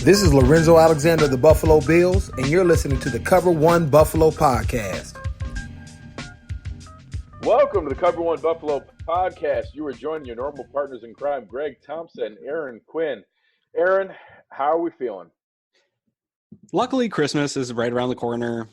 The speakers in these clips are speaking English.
This is Lorenzo Alexander of the Buffalo Bills, and you're listening to the Cover One Buffalo podcast. Welcome to the Cover One Buffalo podcast. You are joining your normal partners in crime, Greg Thompson, Aaron Quinn. Aaron, how are we feeling? Luckily, Christmas is right around the corner.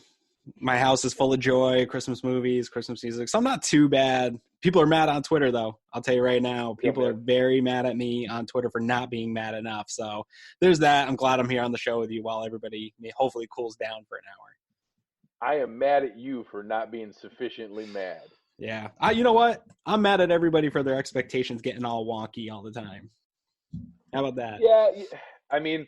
My house is full of joy, Christmas movies, Christmas music. So I'm not too bad. People are mad on Twitter, though. I'll tell you right now. People are very mad at me on Twitter for not being mad enough. So there's that. I'm glad I'm here on the show with you while everybody hopefully cools down for an hour. I am mad at you for not being sufficiently mad. Yeah. You know what? I'm mad at everybody for their expectations getting all wonky all the time. How about that? Yeah, I mean,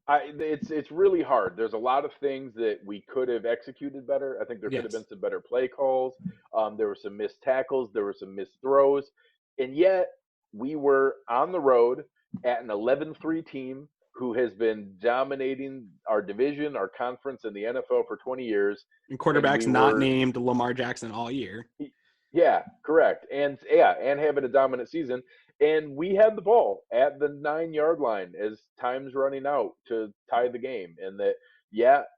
it's really hard. There's a lot of things that we could have executed better. I think there could have been some better play calls. There were some missed tackles. There were some missed throws. And yet we were on the road at an 11-3 team who has been dominating our division, our conference, and the NFL for 20 years. And quarterback's not named Lamar Jackson all year. Yeah, correct. And having a dominant season. And we had the ball at the 9-yard line as time's running out to tie the game. And that,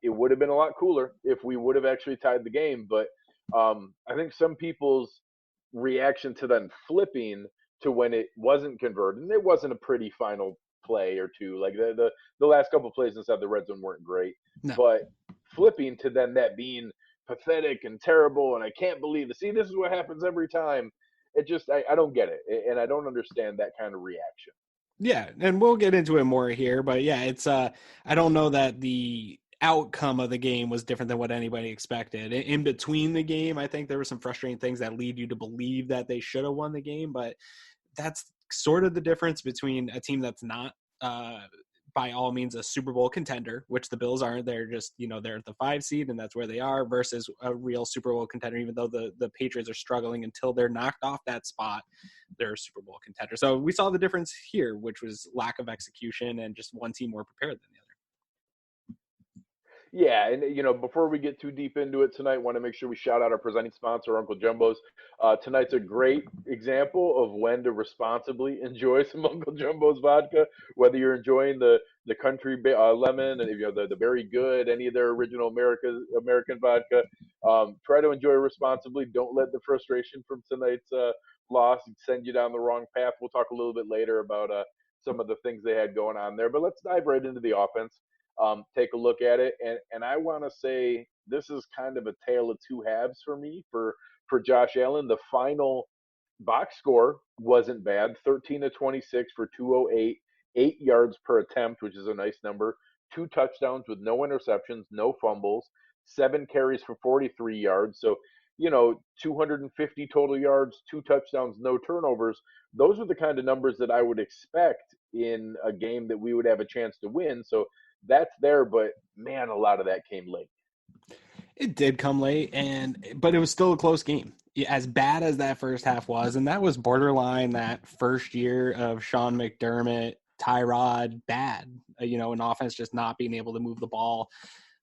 it would have been a lot cooler if we would have actually tied the game. But I think some people's reaction to then flipping to when it wasn't converted, and it wasn't a pretty final play or two. Like the last couple of plays inside the red zone weren't great. No. But flipping to then that being pathetic and terrible, and I can't believe it. See, this is what happens every time. It just, I don't get it, and I don't understand that kind of reaction. Yeah, and we'll get into it more here, but yeah, it's I don't know that the outcome of the game was different than what anybody expected. In between the game, I think there were some frustrating things that lead you to believe that they should have won the game, but that's sort of the difference between a team that's not by all means a Super Bowl contender, which the Bills aren't. They're just, they're at the 5 seed and that's where they are, versus a real Super Bowl contender. Even though the Patriots are struggling until they're knocked off that spot, they're a Super Bowl contender. So we saw the difference here, which was lack of execution and just one team more prepared than the other. Yeah, and before we get too deep into it tonight, I want to make sure we shout out our presenting sponsor, Uncle Jumbo's. Tonight's a great example of when to responsibly enjoy some Uncle Jumbo's vodka. Whether you're enjoying the country lemon and the very good, any of their original American vodka, try to enjoy responsibly. Don't let the frustration from tonight's loss send you down the wrong path. We'll talk a little bit later about some of the things they had going on there, but let's dive right into the offense. Take a look at it, and I want to say this is kind of a tale of two halves for me for Josh Allen. The final box score wasn't bad, 13 of 26 for 208, 8 yards per attempt, which is a nice number, 2 touchdowns with no interceptions, no fumbles, 7 carries for 43 yards. So 250 total yards, 2 touchdowns, no turnovers. Those are the kind of numbers that I would expect in a game that we would have a chance to win. So that's there, but man, a lot of that came late. It did come late, but it was still a close game. As bad as that first half was, and that was borderline that first year of Sean McDermott, Tyrod, bad, an offense just not being able to move the ball.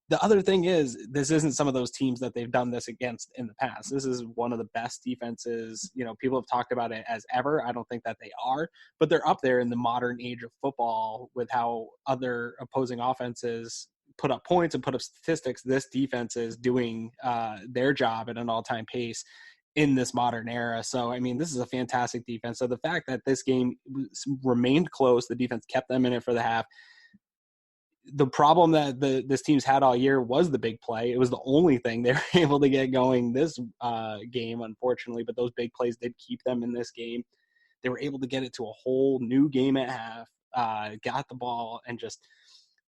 The other thing is, this isn't some of those teams that they've done this against in the past. This is one of the best defenses. People have talked about it as ever. I don't think that they are, but they're up there in the modern age of football with how other opposing offenses put up points and put up statistics. This defense is doing their job at an all-time pace in this modern era. So, this is a fantastic defense. So the fact that this game remained close, the defense kept them in it for the half. The problem that this team's had all year was the big play. It was the only thing they were able to get going this game, unfortunately, but those big plays did keep them in this game. They were able to get it to a whole new game at half, got the ball, and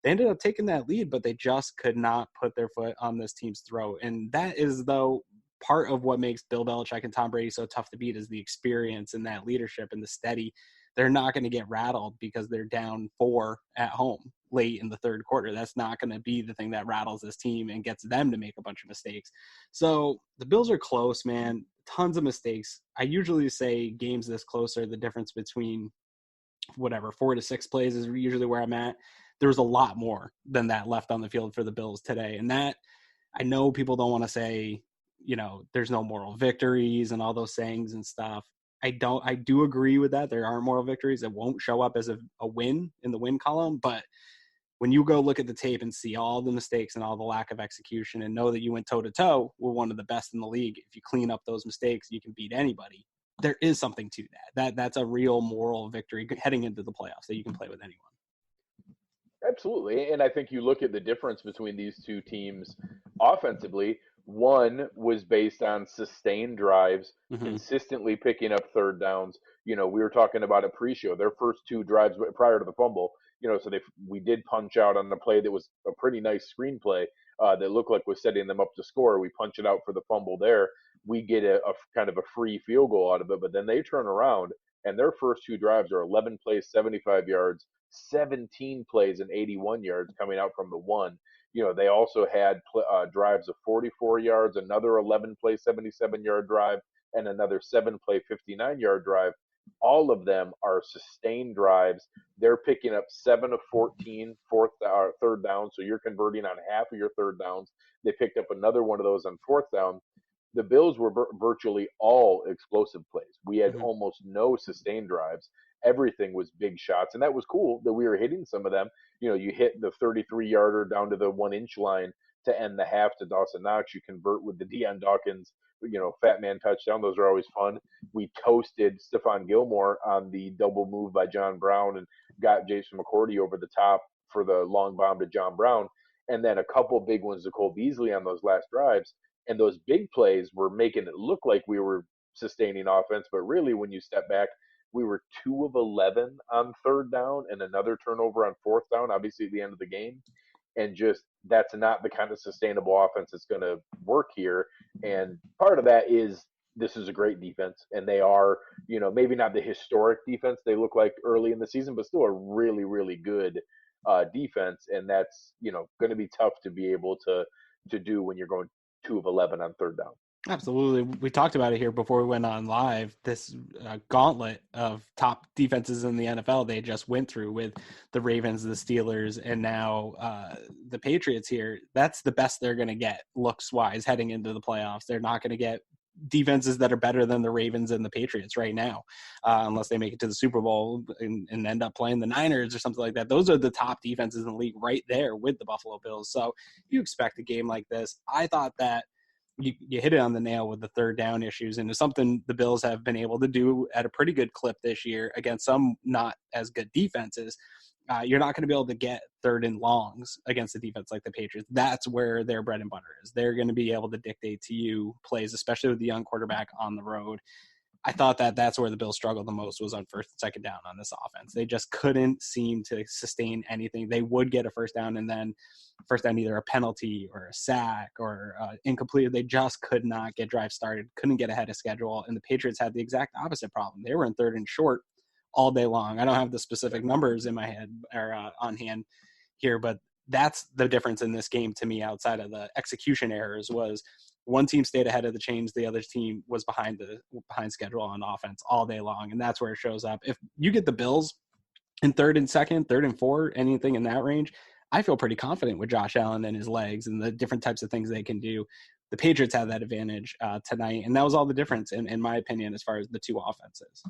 they ended up taking that lead, but they just could not put their foot on this team's throat. And that is, though, part of what makes Bill Belichick and Tom Brady so tough to beat is the experience and that leadership and the steady. They're not going to get rattled because they're down 4 at home late in the third quarter. That's not going to be the thing that rattles this team and gets them to make a bunch of mistakes. So the Bills are close, man. Tons of mistakes. I usually say games this close are the difference between 4 to 6 plays is usually where I'm at. There was a lot more than that left on the field for the Bills today. And that, I know people don't want to say, there's no moral victories and all those sayings and stuff. I do agree with that. There are moral victories. It won't show up as a win in the win column, but when you go look at the tape and see all the mistakes and all the lack of execution and know that you went toe-to-toe with one of the best in the league, if you clean up those mistakes, you can beat anybody. There is something to that. That's a real moral victory heading into the playoffs, that you can play with anyone. Absolutely. And I think you look at the difference between these two teams offensively. One was based on sustained drives, consistently picking up third downs. We were talking about it pre-show. Their first two drives prior to the fumble, so we did punch out on the play that was a pretty nice screenplay that looked like was setting them up to score. We punch it out for the fumble there. We get a kind of a free field goal out of it, but then they turn around and their first two drives are 11 plays, 75 yards, 17 plays and 81 yards coming out from the one. They also had drives of 44 yards, another 11 play, 77-yard drive, and another 7-play, 59-yard drive. All of them are sustained drives. They're picking up 7 of 14 third down, so you're converting on half of your third downs. They picked up another one of those on fourth down. The Bills were virtually all explosive plays. We had almost no sustained drives. Everything was big shots, and that was cool that we were hitting some of them. You hit the 33-yarder down to the 1-inch line to end the half to Dawson Knox. You convert with the Deion Dawkins, fat man touchdown. Those are always fun. We toasted Stephon Gilmore on the double move by John Brown and got Jason McCourty over the top for the long bomb to John Brown. And then a couple big ones to Cole Beasley on those last drives. And those big plays were making it look like we were sustaining offense. But really, when you step back, we were 2 of 11 on third down and another turnover on fourth down, obviously at the end of the game. And just that's not the kind of sustainable offense that's going to work here. And part of that is this is a great defense. And they are, maybe not the historic defense they look like early in the season, but still a really, really good defense. And that's, going to be tough to be able to do when you're going 2 of 11 on third down. Absolutely. We talked about it here before we went on live, this gauntlet of top defenses in the NFL they just went through with the Ravens, the Steelers, and now the Patriots here. That's the best they're going to get looks-wise heading into the playoffs. They're not going to get defenses that are better than the Ravens and the Patriots right now, unless they make it to the Super Bowl and end up playing the Niners or something like that. Those are the top defenses in the league right there with the Buffalo Bills. So you expect a game like this. I thought that you hit it on the nail with the third down issues, and it's something the Bills have been able to do at a pretty good clip this year against some not as good defenses. You're not going to be able to get third and longs against a defense like the Patriots. That's where their bread and butter is. They're going to be able to dictate to you plays, especially with the young quarterback on the road. I thought that's where the Bills struggled the most was on first and second down on this offense. They just couldn't seem to sustain anything. They would get a first down and then first down either a penalty or a sack or incomplete. They just could not get drive started, couldn't get ahead of schedule. And the Patriots had the exact opposite problem. They were in third and short all day long. I don't have the specific numbers in my head or on hand here, but that's the difference in this game to me outside of the execution errors was one team stayed ahead of the chains. The other team was behind schedule on offense all day long. And that's where it shows up. If you get the Bills in third and second, third and four, anything in that range, I feel pretty confident with Josh Allen and his legs and the different types of things they can do. The Patriots had that advantage tonight. And that was all the difference in my opinion, as far as the two offenses.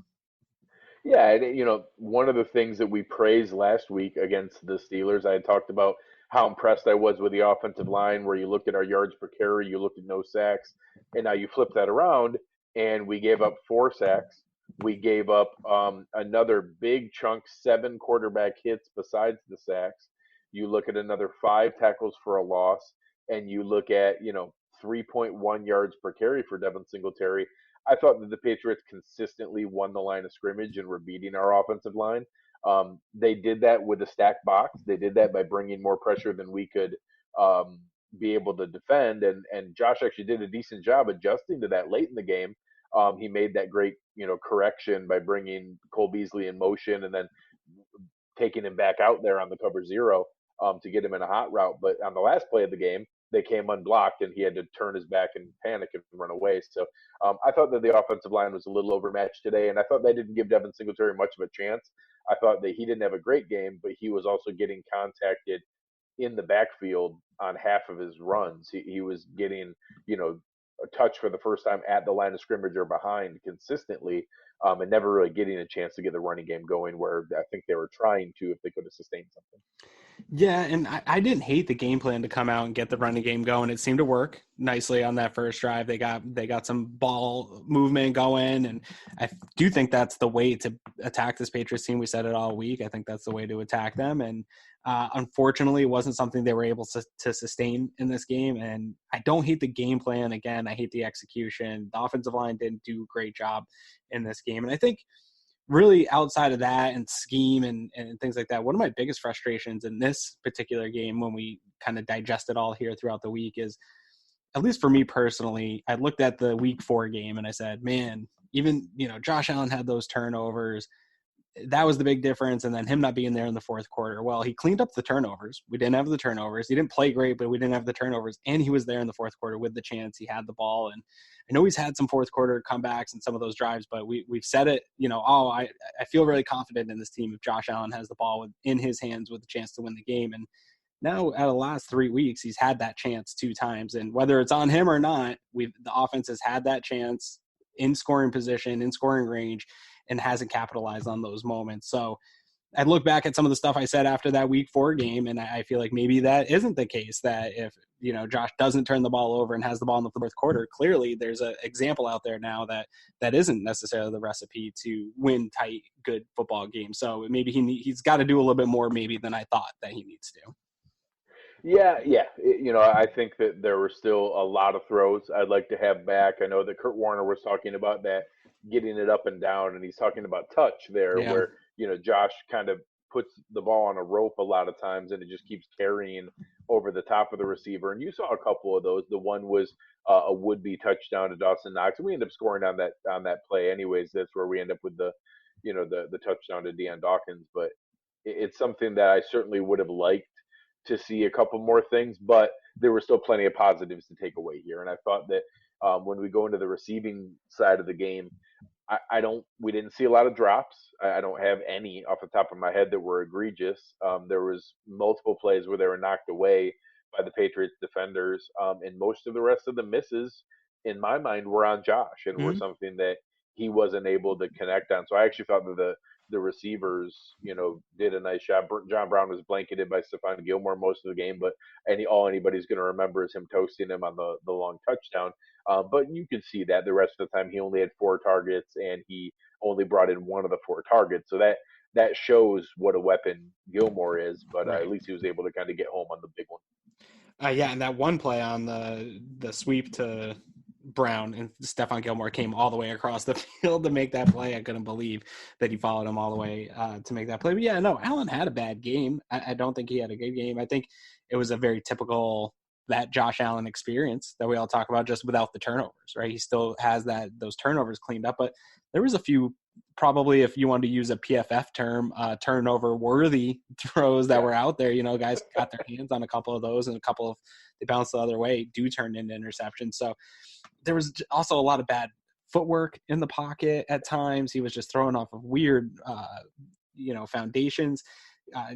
Yeah, and, one of the things that we praised last week against the Steelers, I had talked about how impressed I was with the offensive line, where you looked at our yards per carry, you looked at no sacks, and now you flip that around, and we gave up 4 sacks. We gave up another big chunk, 7 quarterback hits besides the sacks. You look at another 5 tackles for a loss, and you look at, 3.1 yards per carry for Devin Singletary. I thought that the Patriots consistently won the line of scrimmage and were beating our offensive line. They did that with a stacked box. They did that by bringing more pressure than we could be able to defend. And Josh actually did a decent job adjusting to that late in the game. He made that great, correction by bringing Cole Beasley in motion and then taking him back out there on the cover zero to get him in a hot route. But on the last play of the game, they came unblocked and he had to turn his back and panic and run away. So I thought that the offensive line was a little overmatched today, and I thought they didn't give Devin Singletary much of a chance. I thought that he didn't have a great game, but he was also getting contacted in the backfield on half of his runs. He was getting, a touch for the first time at the line of scrimmage or behind consistently. and never really getting a chance to get the running game going where I think they were trying to if they could have sustained something. Yeah, and I didn't hate the game plan to come out and get the running game going. It seemed to work nicely on that first drive. They got some ball movement going, and I do think that's the way to attack this Patriots team. We said it all week. I think that's the way to attack them, and unfortunately, it wasn't something they were able to sustain in this game. And I don't hate the game plan. Again, I hate the execution. The offensive line didn't do a great job in this game, and I think really outside of that and scheme and things like that, one of my biggest frustrations in this particular game when we kind of digest it all here throughout the week is, at least for me personally, I looked at the week 4 game and I said, man, even, Josh Allen had those turnovers. That was the big difference. And then him not being there in the fourth quarter. Well, he cleaned up the turnovers. We didn't have the turnovers. He didn't play great, but we didn't have the turnovers. And he was there in the fourth quarter with the chance. He had the ball. And I know he's had some fourth quarter comebacks and some of those drives, but we've said it, I feel really confident in this team if Josh Allen has the ball in his hands with a chance to win the game. And now out of the last 3 weeks, he's had that chance 2 times. And whether it's on him or not, the offense has had that chance in scoring position, in scoring range, and hasn't capitalized on those moments. So I look back at some of the stuff I said after that week 4 game, and I feel like maybe that isn't the case, that if, Josh doesn't turn the ball over and has the ball in the fourth quarter, clearly there's an example out there now that isn't necessarily the recipe to win tight, good football games. So maybe he's got to do a little bit more maybe than I thought that he needs to. Yeah. I think that there were still a lot of throws I'd like to have back. I know that Kurt Warner was talking about that, getting it up and down, and he's talking about touch there, Yeah. where Josh kind of puts the ball on a rope a lot of times, and it just keeps carrying over the top of the receiver. And you saw a couple of those. The one was a would-be touchdown to Dawson Knox, and we end up scoring on that play anyways. That's where we end up with the touchdown to Deion Dawkins. But it's something that I certainly would have liked to see a couple more things, but there were still plenty of positives to take away here. And I thought that when we go into the receiving side of the game, we didn't see a lot of drops. I don't have any off the top of my head that were egregious. There was multiple plays where they were knocked away by the Patriots defenders, and most of the rest of the misses, in my mind, were on Josh and were something that he wasn't able to connect on. So I actually thought that the receivers, did a nice job. John Brown was blanketed by Stephon Gilmore most of the game, but all anybody's going to remember is him toasting him on the long touchdown. But you can see that the rest of the time he only had 4 targets and he only brought in 1 of the 4 targets. So that shows what a weapon Gilmore is. But Right. At least he was able to kind of get home on the big one. Yeah, and that one play on the sweep to Brown and Stephon Gilmore came all the way across the field to make that play. I couldn't believe that he followed him all the way to make that play. But yeah, no, Allen had a bad game. I don't think he had a good game. I think it was a very typical that Josh Allen experience that we all talk about, just without the turnovers, right? He still has those turnovers cleaned up, but there was a few, probably if you want to use a PFF term, turnover worthy throws that were out there. Guys got their hands on a couple of those, and a couple of they bounced the other way do turn into interceptions. So there was also a lot of bad footwork in the pocket at times. He was just throwing off of weird, foundations,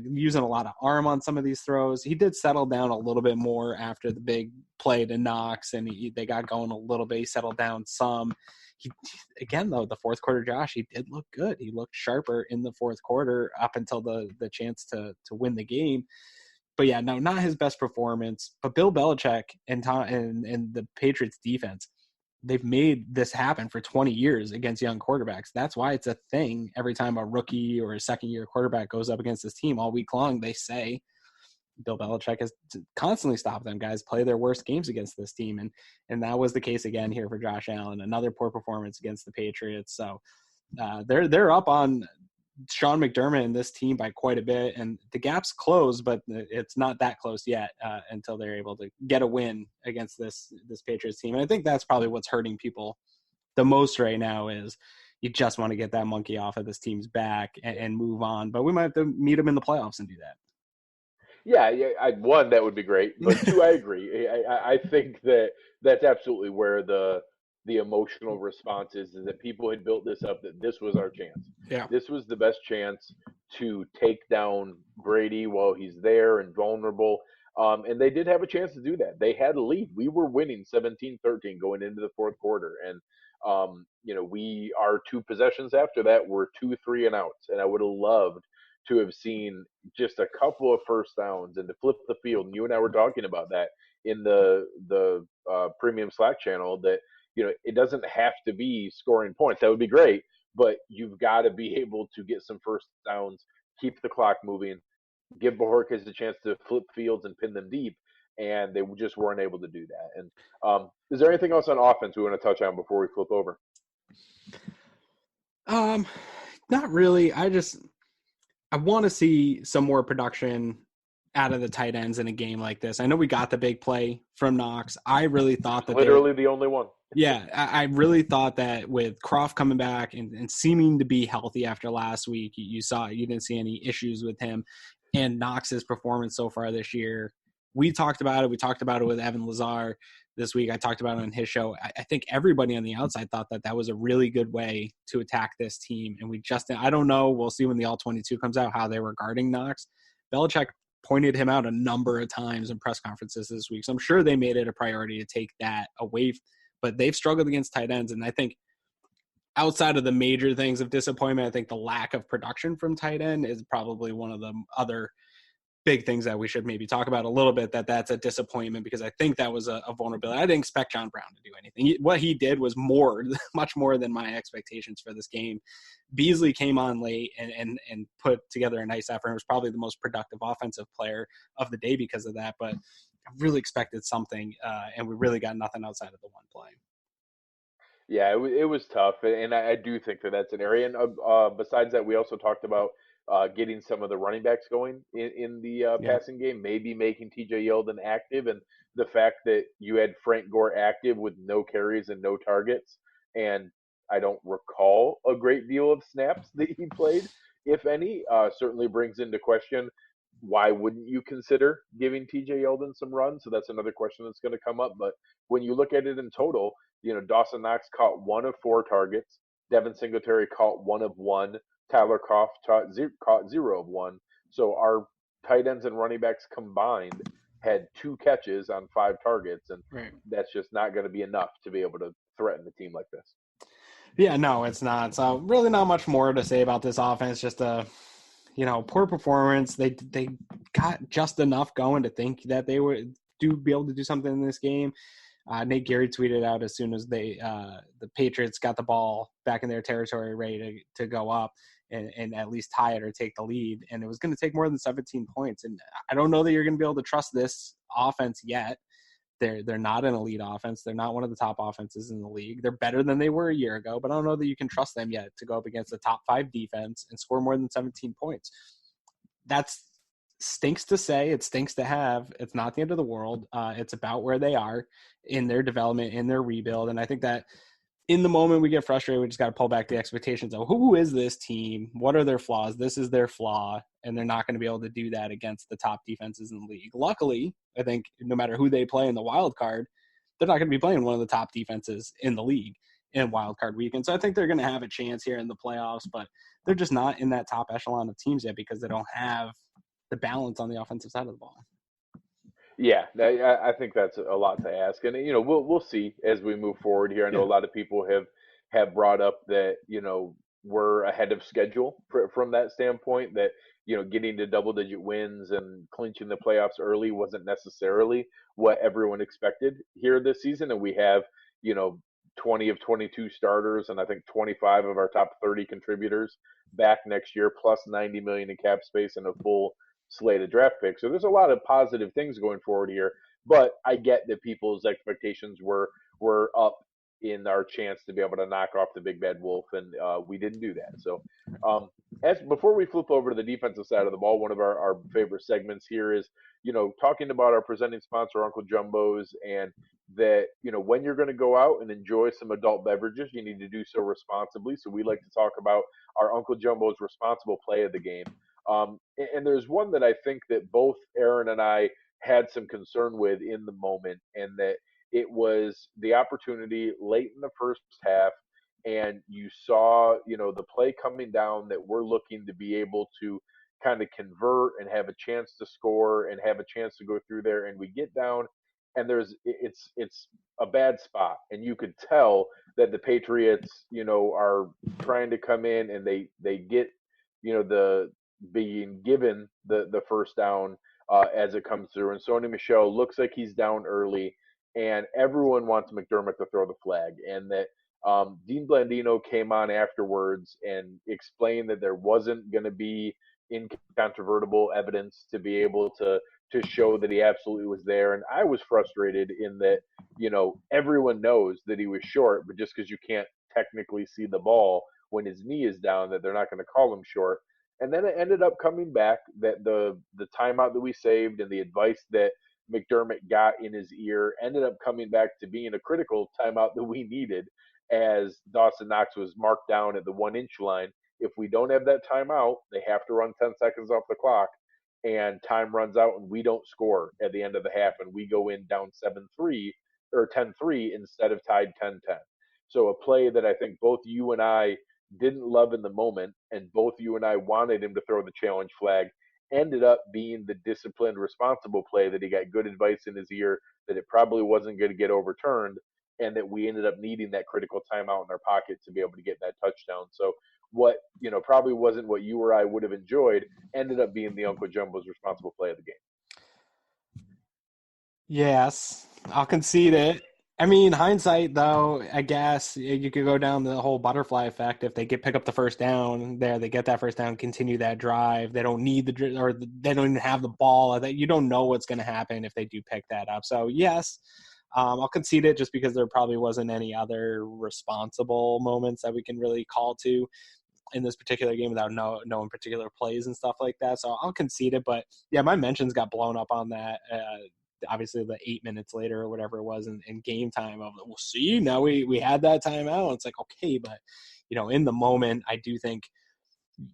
using a lot of arm on some of these throws. He did settle down a little bit more after the big play to Knox, and they got going a little bit. He settled down some. Again, though, the fourth quarter, Josh, he did look good. He looked sharper in the fourth quarter up until the chance to win the game. But yeah, no, not his best performance. But Bill Belichick and the Patriots defense, they've made this happen for 20 years against young quarterbacks. That's why it's a thing. Every time a rookie or a second-year quarterback goes up against this team all week long, they say Bill Belichick has constantly stopped them guys play their worst games against this team. And that was the case again here for Josh Allen. Another poor performance against the Patriots. So they're up on Sean McDermott and this team by quite a bit, and the gap's closed, but it's not that close yet until they're able to get a win against this Patriots team. And I think that's probably what's hurting people the most right now is you just want to get that monkey off of this team's back and move on. But we might have to meet them in the playoffs and do that. Yeah, one, that would be great, but 2, I agree. I think that's absolutely where the emotional response is that people had built this up, that this was our chance. Yeah. This was the best chance to take down Brady while he's there and vulnerable. And they did have a chance to do that. They had a lead. We were winning 17-13 going into the fourth quarter. And our 2 possessions after that were 2 3 and outs, and I would have loved to have seen just a couple of first downs and to flip the field. And you and I were talking about that in the premium Slack channel, that it doesn't have to be scoring points. That would be great, but you've got to be able to get some first downs, keep the clock moving, give Bojorquez a chance to flip fields and pin them deep, and they just weren't able to do that. And is there anything else on offense we want to touch on before we flip over? Not really. I want to see some more production out of the tight ends in a game like this. I know we got the big play from Knox. I really thought that literally the only one. Yeah, I really thought that with Croft coming back and seeming to be healthy after last week, you didn't see any issues with him, and Knox's performance so far this year. We talked about it. We talked about it with Evan Lazar this week. I talked about it on his show. I think everybody on the outside thought that was a really good way to attack this team. And I don't know. We'll see when the All-22 comes out how they were guarding Knox. Belichick pointed him out a number of times in press conferences this week. So I'm sure they made it a priority to take that away. But they've struggled against tight ends. And I think outside of the major things of disappointment, I think the lack of production from tight end is probably one of the other big things that we should maybe talk about a little bit, that's a disappointment, because I think that was a vulnerability. I didn't expect John Brown to do anything. What he did was much more than my expectations for this game. Beasley came on late and put together a nice effort. It was probably the most productive offensive player of the day because of that, but I really expected something, and we really got nothing outside of the one play. Yeah, it was tough, and I do think that's an area. And besides that, we also talked about getting some of the running backs going in the passing game, maybe making TJ Yeldon active, and the fact that you had Frank Gore active with no carries and no targets, and I don't recall a great deal of snaps that he played, if any, certainly brings into question why wouldn't you consider giving TJ Yeldon some runs? So that's another question that's going to come up. But when you look at it in total, Dawson Knox caught 1 of 4 targets. Devin Singletary caught 1 of 1. Tyler Croft caught 0 of 1. So our tight ends and running backs combined had 2 catches on 5 targets, and that's just not going to be enough to be able to threaten a team like this. Yeah, no, it's not. So really not much more to say about this offense. Just a poor performance. They got just enough going to think that they would be able to do something in this game. Nate Gary tweeted out as soon as the Patriots got the ball back in their territory, ready to go up and at least tie it or take the lead, and it was going to take more than 17 points. And I don't know that you're going to be able to trust this offense yet. They're not an elite offense. They're not one of the top offenses in the league. They're better than they were a year ago, but I don't know that you can trust them yet to go up against a top 5 defense and score more than 17 points. That's stinks to say. It stinks to have. It's not the end of the world. It's about where they are in their development, in their rebuild. And I think that in the moment we get frustrated, we just got to pull back the expectations of who is this team? What are their flaws? This is their flaw, and they're not going to be able to do that against the top defenses in the league. Luckily, I think no matter who they play in the wild card, they're not going to be playing one of the top defenses in the league in wild card weekend. So I think they're going to have a chance here in the playoffs, but they're just not in that top echelon of teams yet because they don't have the balance on the offensive side of the ball. Yeah, I think that's a lot to ask, and we'll see as we move forward here. I know a lot of people have brought up that we're ahead of schedule from that standpoint. That getting to double-digit wins and clinching the playoffs early wasn't necessarily what everyone expected here this season, and we have 20 of 22 starters, and I think 25 of our top 30 contributors back next year, plus 90 million in cap space and a full slate of draft picks. So there's a lot of positive things going forward here, but I get that people's expectations were up in our chance to be able to knock off the big bad wolf, and we didn't do that. So as before we flip over to the defensive side of the ball, one of our favorite segments here is talking about our presenting sponsor, Uncle Jumbo's, and that when you're going to go out and enjoy some adult beverages, you need to do so responsibly. So we like to talk about our Uncle Jumbo's responsible play of the game. And there's one that I think that both Aaron and I had some concern with in the moment, and that it was the opportunity late in the first half, and you saw, the play coming down that we're looking to be able to kind of convert and have a chance to score and have a chance to go through there. And we get down and it's a bad spot, and you could tell that the Patriots, are trying to come in, and they get, the being given the first down as it comes through, and Sony Michel looks like he's down early, and everyone wants McDermott to throw the flag, and that Dean Blandino came on afterwards and explained that there wasn't going to be incontrovertible evidence to be able to show that he absolutely was there. And I was frustrated in that, everyone knows that he was short, but just because you can't technically see the ball when his knee is down, that they're not going to call him short. And then it ended up coming back that the timeout that we saved and the advice that McDermott got in his ear ended up coming back to being a critical timeout that we needed, as Dawson Knox was marked down at the 1-inch line. If we don't have that timeout, they have to run 10 seconds off the clock, and time runs out and we don't score at the end of the half, and we go in down 7-3 or 10-3 instead of tied 10-10. So a play that I think both you and I didn't love in the moment, and both you and I wanted him to throw the challenge flag, ended up being the disciplined, responsible play that he got good advice in his ear that it probably wasn't going to get overturned, and that we ended up needing that critical timeout in our pocket to be able to get that touchdown. So what, probably wasn't what you or I would have enjoyed, ended up being the Uncle Jumbo's responsible play of the game. Yes, I'll concede it. I mean, hindsight, though, I guess you could go down the whole butterfly effect. If they pick up the first down there, they get that first down, continue that drive. They don't need they don't even have the ball. That you don't know what's going to happen if they do pick that up. So yes, I'll concede it just because there probably wasn't any other responsible moments that we can really call to in this particular game without knowing particular plays and stuff like that. So I'll concede it. But yeah, my mentions got blown up on that. Obviously the 8 minutes later or whatever it was in game time of, well, see, now we had that timeout. It's like, okay, but in the moment, I do think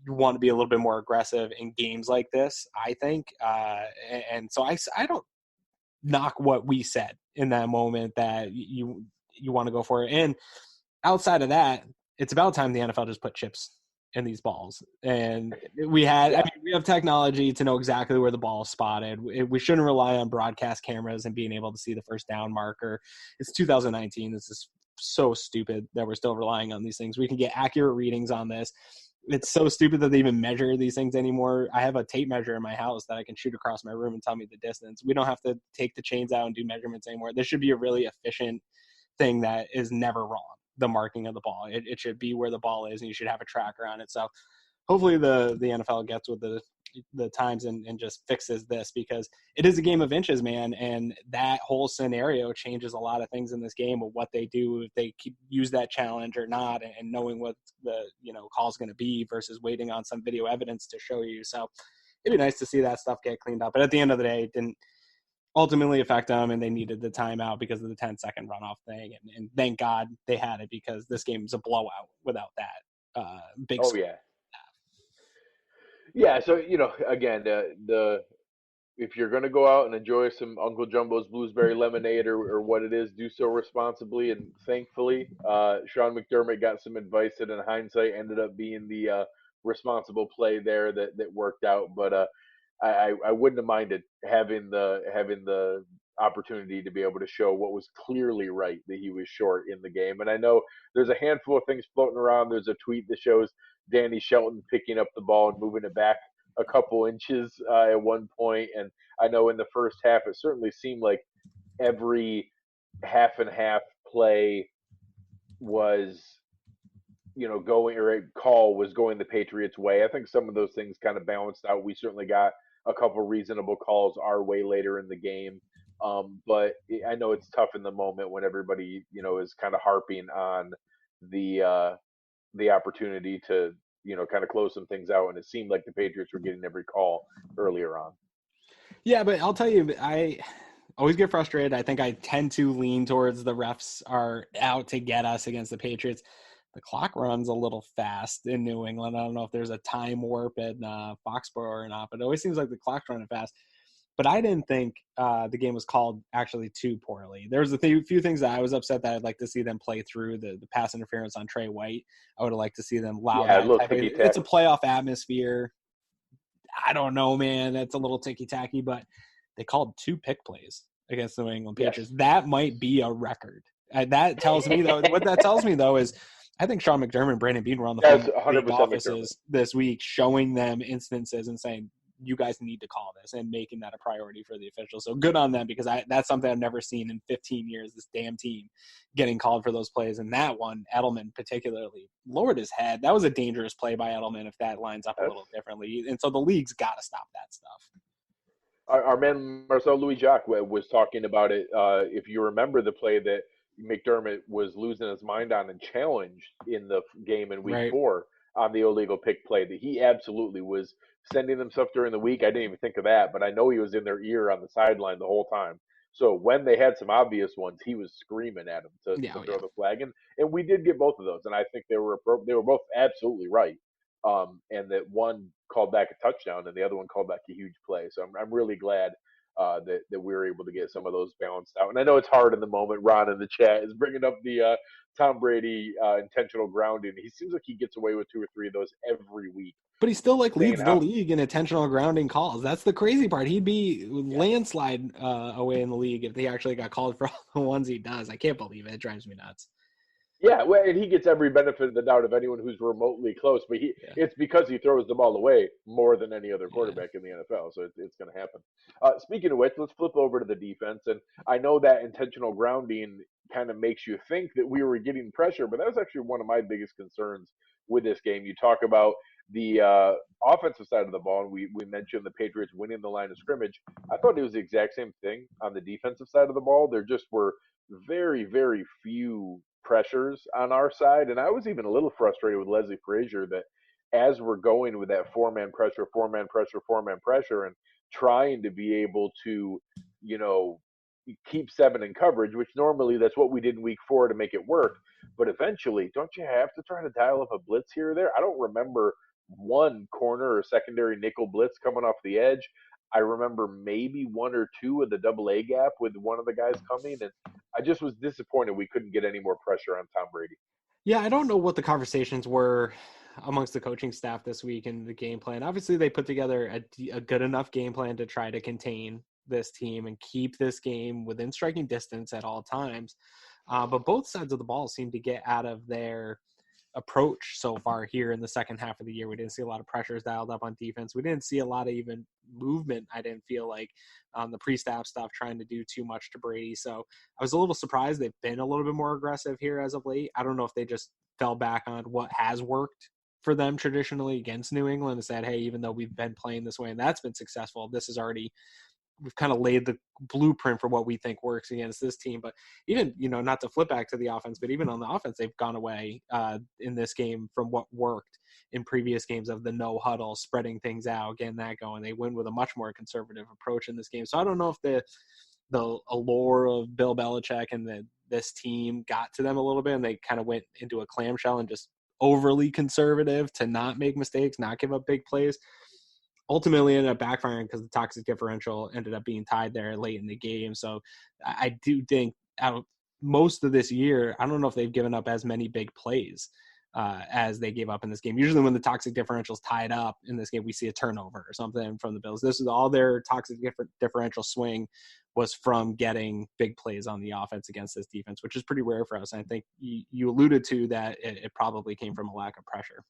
you want to be a little bit more aggressive in games like this, I think. And so I don't knock what we said in that moment that you want to go for it. And outside of that, it's about time the NFL just put chips in these balls. And we have technology to know exactly where the ball is spotted. We shouldn't rely on broadcast cameras and being able to see the first down marker. It's 2019. This is so stupid that we're still relying on these things. We can get accurate readings on this. It's so stupid that they even measure these things anymore. I have a tape measure in my house that I can shoot across my room and tell me the distance. We don't have to take the chains out and do measurements anymore. This should be a really efficient thing that is never wrong. The marking of the ball. It should be where the ball is, and you should have a tracker on it. So hopefully the NFL gets with the times and just fixes this, because it is a game of inches, man. And that whole scenario changes a lot of things in this game of what they do, if they use that challenge or not, and knowing what the call is going to be versus waiting on some video evidence to show you. So it'd be nice to see that stuff get cleaned up. But at the end of the day, it didn't ultimately affect them, and they needed the timeout because of the 10-second runoff thing. And thank God they had it, because this game is a blowout without that big. Oh, yeah. Yeah. So, again, if you're going to go out and enjoy some Uncle Jumbo's Blueberry Lemonade or what it is, do so responsibly. And thankfully, Sean McDermott got some advice that in hindsight ended up being the responsible play there that worked out. But I wouldn't have minded having the opportunity to be able to show what was clearly right, that he was short in the game. And I know there's a handful of things floating around. There's a tweet that shows Danny Shelton picking up the ball and moving it back a couple inches at one point. And I know in the first half, it certainly seemed like every half and half play was going, or a call was going the Patriots' way. I think some of those things kind of balanced out. We certainly got a couple reasonable calls our way later in the game. But I know it's tough in the moment when everybody, is kind of harping on the opportunity to, kind of close some things out. And it seemed like the Patriots were getting every call earlier on. Yeah, but I'll tell you, I always get frustrated. I think I tend to lean towards the refs are out to get us against the Patriots. The clock runs a little fast in New England. I don't know if there's a time warp in Foxborough or not, but it always seems like the clock's running fast. But I didn't think the game was called actually too poorly. There's a few things that I was upset that I'd like to see them play through. The pass interference on Trey White, I would have liked to see them allow that. It's a playoff atmosphere. I don't know, man. That's a little ticky-tacky, but they called 2 pick plays against the New England Yes. Patriots. That might be a record. That tells me, though, what that tells me, though, is I think Sean McDermott and Brandon Beane were on the phone with 100% league offices McDermott. this week, showing them instances and saying, you guys need to call this, and making that a priority for the officials. So good on them, because that's something I've never seen in 15 years, this damn team getting called for those plays. And that one, Edelman particularly, lowered his head. That was a dangerous play by Edelman if that lines up a little differently. And so the league's got to stop that stuff. Our man Marcel Louis-Jacques was talking about it. If you remember the play that McDermott was losing his mind on and challenged in the game in week 4 on the illegal pick play, that he absolutely was sending them stuff during the week. I didn't even think of that, but I know he was in their ear on the sideline the whole time. So when they had some obvious ones, he was screaming at them to throw the flag in, and we did get both of those. And I think they were both absolutely right. And that one called back a touchdown and the other one called back a huge play. So I'm really glad that we were able to get some of those balanced out. And I know it's hard in the moment. Ron in the chat is bringing up the Tom Brady intentional grounding. He seems like he gets away with 2 or 3 of those every week. But he still leads the league in intentional grounding calls. That's the crazy part. He'd be landslide away in the league if he actually got called for all the ones he does. I can't believe it. It drives me nuts. Yeah, well, and he gets every benefit of the doubt of anyone who's remotely close, but it's because he throws the ball away more than any other quarterback in the NFL, so it's going to happen. Speaking of which, let's flip over to the defense, and I know that intentional grounding kind of makes you think that we were getting pressure, but that was actually one of my biggest concerns with this game. You talk about the offensive side of the ball, and we mentioned the Patriots winning the line of scrimmage. I thought it was the exact same thing on the defensive side of the ball. There just were very, very few pressures on our side. And I was even a little frustrated with Leslie Frazier that as we're going with that 4-man pressure, 4-man pressure, 4-man pressure, and trying to be able to, keep 7 in coverage, which normally that's what we did in week 4 to make it work. But eventually, don't you have to try to dial up a blitz here or there? I don't remember one corner or secondary nickel blitz coming off the edge. I remember maybe 1 or 2 of the double A gap with one of the guys coming, and I just was disappointed we couldn't get any more pressure on Tom Brady. Yeah, I don't know what the conversations were amongst the coaching staff this week and the game plan. Obviously, they put together a good enough game plan to try to contain this team and keep this game within striking distance at all times. But both sides of the ball seem to get out of their approach so far here in the second half of the year. We didn't see a lot of pressures dialed up on defense. We didn't see a lot of even movement, I didn't feel like, on the pre-snap stuff, trying to do too much to Brady. So I was a little surprised they've been a little bit more aggressive here as of late. I don't know if they just fell back on what has worked for them traditionally against New England and said, hey, even though we've been playing this way and that's been successful, this is already – we've kind of laid the blueprint for what we think works against this team. But even, not to flip back to the offense, but even on the offense, they've gone away in this game from what worked in previous games of the no huddle, spreading things out, getting that going. They win with a much more conservative approach in this game. So I don't know if the allure of Bill Belichick and this team got to them a little bit, and they kind of went into a clamshell and just overly conservative to not make mistakes, not give up big plays. Ultimately ended up backfiring because the toxic differential ended up being tied there late in the game. So I do think out of most of this year, I don't know if they've given up as many big plays as they gave up in this game. Usually when the toxic differential is tied up in this game, we see a turnover or something from the Bills. This is all their toxic differential swing was from getting big plays on the offense against this defense, which is pretty rare for us. And I think you alluded to that it probably came from a lack of pressure.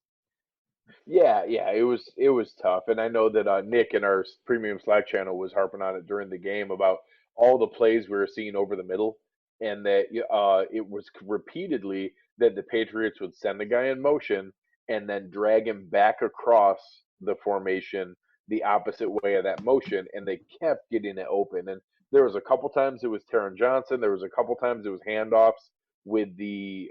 Yeah, it was tough, and I know that Nick in our premium Slack channel was harping on it during the game about all the plays we were seeing over the middle, and that it was repeatedly that the Patriots would send the guy in motion and then drag him back across the formation the opposite way of that motion, and they kept getting it open. And there was a couple times it was Taron Johnson, there was a couple times it was handoffs with the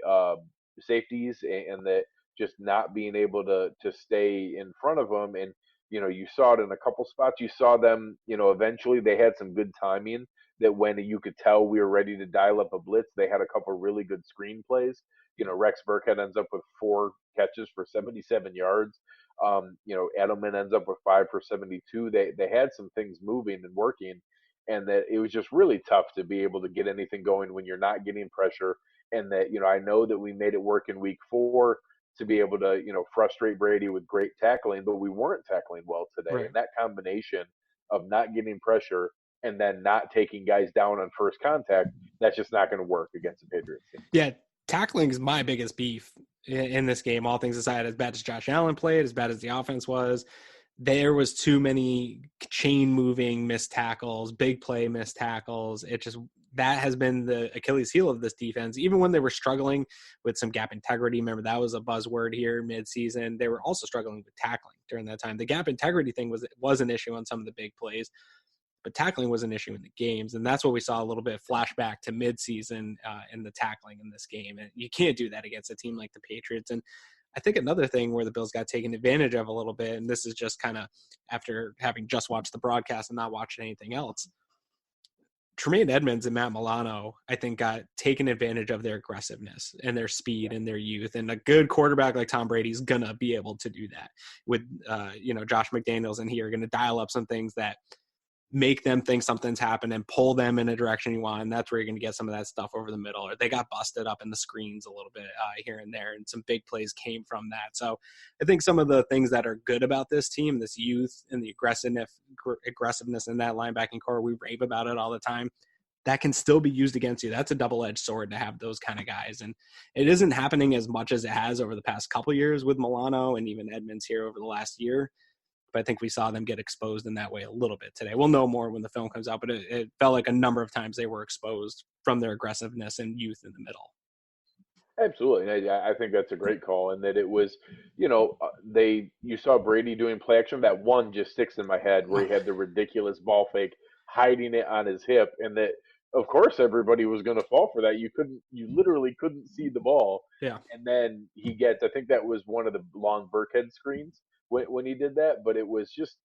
safeties, and that just not being able to stay in front of them. And you saw it in a couple spots. You saw them, eventually they had some good timing that when you could tell we were ready to dial up a blitz, they had a couple really good screen plays. Rex Burkhead ends up with 4 catches for 77 yards. Edelman ends up with 5 for 72. They had some things moving and working, and that it was just really tough to be able to get anything going when you're not getting pressure. And that, I know that we made it work in week 4 to be able to, frustrate Brady with great tackling, but we weren't tackling well today. Right. And that combination of not getting pressure and then not taking guys down on first contact, that's just not going to work against the Patriots team. Yeah, tackling is my biggest beef in this game. All things aside, as bad as Josh Allen played, as bad as the offense was, there was too many chain moving missed tackles, big play missed tackles. It just, that has been the Achilles heel of this defense. Even when they were struggling with some gap integrity, remember that was a buzzword here mid-season. They were also struggling with tackling during that time. The gap integrity thing was an issue on some of the big plays, but tackling was an issue in the games. And that's what we saw a little bit of flashback to midseason in the tackling in this game. And you can't do that against a team like the Patriots. And I think another thing where the Bills got taken advantage of a little bit, and this is just kind of after having just watched the broadcast and not watching anything else, Tremaine Edmonds and Matt Milano, I think, got taken advantage of their aggressiveness and their speed and their youth. And a good quarterback like Tom Brady's going to be able to do that with, Josh McDaniels and he are going to dial up some things that make them think something's happened and pull them in a direction you want. And that's where you're going to get some of that stuff over the middle. Or they got busted up in the screens a little bit here and there. And some big plays came from that. So I think some of the things that are good about this team, this youth and the aggressiveness in that linebacking core, we rave about it all the time. That can still be used against you. That's a double-edged sword to have those kind of guys. And it isn't happening as much as it has over the past couple of years with Milano and even Edmonds here over the last year. But I think we saw them get exposed in that way a little bit today. We'll know more when the film comes out, but it felt like a number of times they were exposed from their aggressiveness and youth in the middle. Absolutely. I think that's a great call. And that it was, you saw Brady doing play action. That one just sticks in my head where he had the ridiculous ball fake, hiding it on his hip. And that, of course, everybody was going to fall for that. You literally couldn't see the ball. Yeah. And then I think that was one of the long Burkhead screens when he did that. But it was just,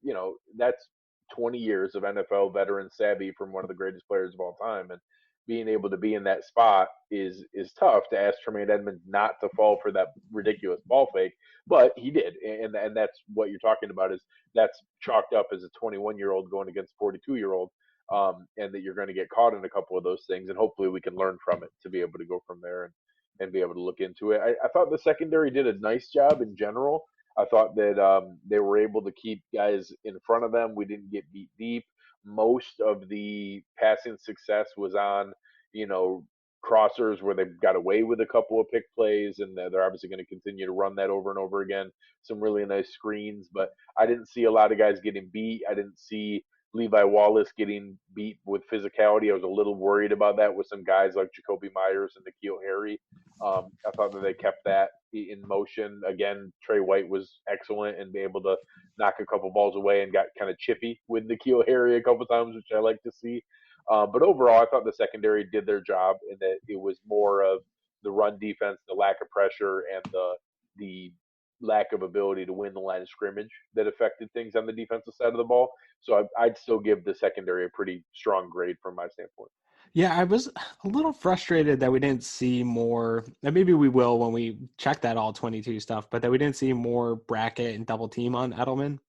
that's 20 years of NFL veteran savvy from one of the greatest players of all time. And being able to be in that spot is tough to ask Tremaine Edmonds not to fall for that ridiculous ball fake, but he did, and that's what you're talking about. Is that's chalked up as a 21-year-old going against 42-year-old, and that you're going to get caught in a couple of those things, and hopefully we can learn from it to be able to go from there and be able to look into it. I thought the secondary did a nice job in general. I thought that they were able to keep guys in front of them. We didn't get beat deep. Most of the passing success was on, crossers where they got away with a couple of pick plays, and they're obviously going to continue to run that over and over again. Some really nice screens, but I didn't see a lot of guys getting beat. I didn't see Levi Wallace getting beat with physicality. I was a little worried about that with some guys like Jacoby Myers and N'Keal Harry. I thought that they kept that in motion. Again, Trey White was excellent and be able to knock a couple balls away and got kind of chippy with N'Keal Harry a couple times, which I like to see. But overall, I thought the secondary did their job and that it was more of the run defense, the lack of pressure, and the lack of ability to win the line of scrimmage that affected things on the defensive side of the ball. So I'd still give the secondary a pretty strong grade from my standpoint. Yeah, I was a little frustrated that we didn't see more, and maybe we will when we check that all 22 stuff, but that we didn't see more bracket and double team on Edelman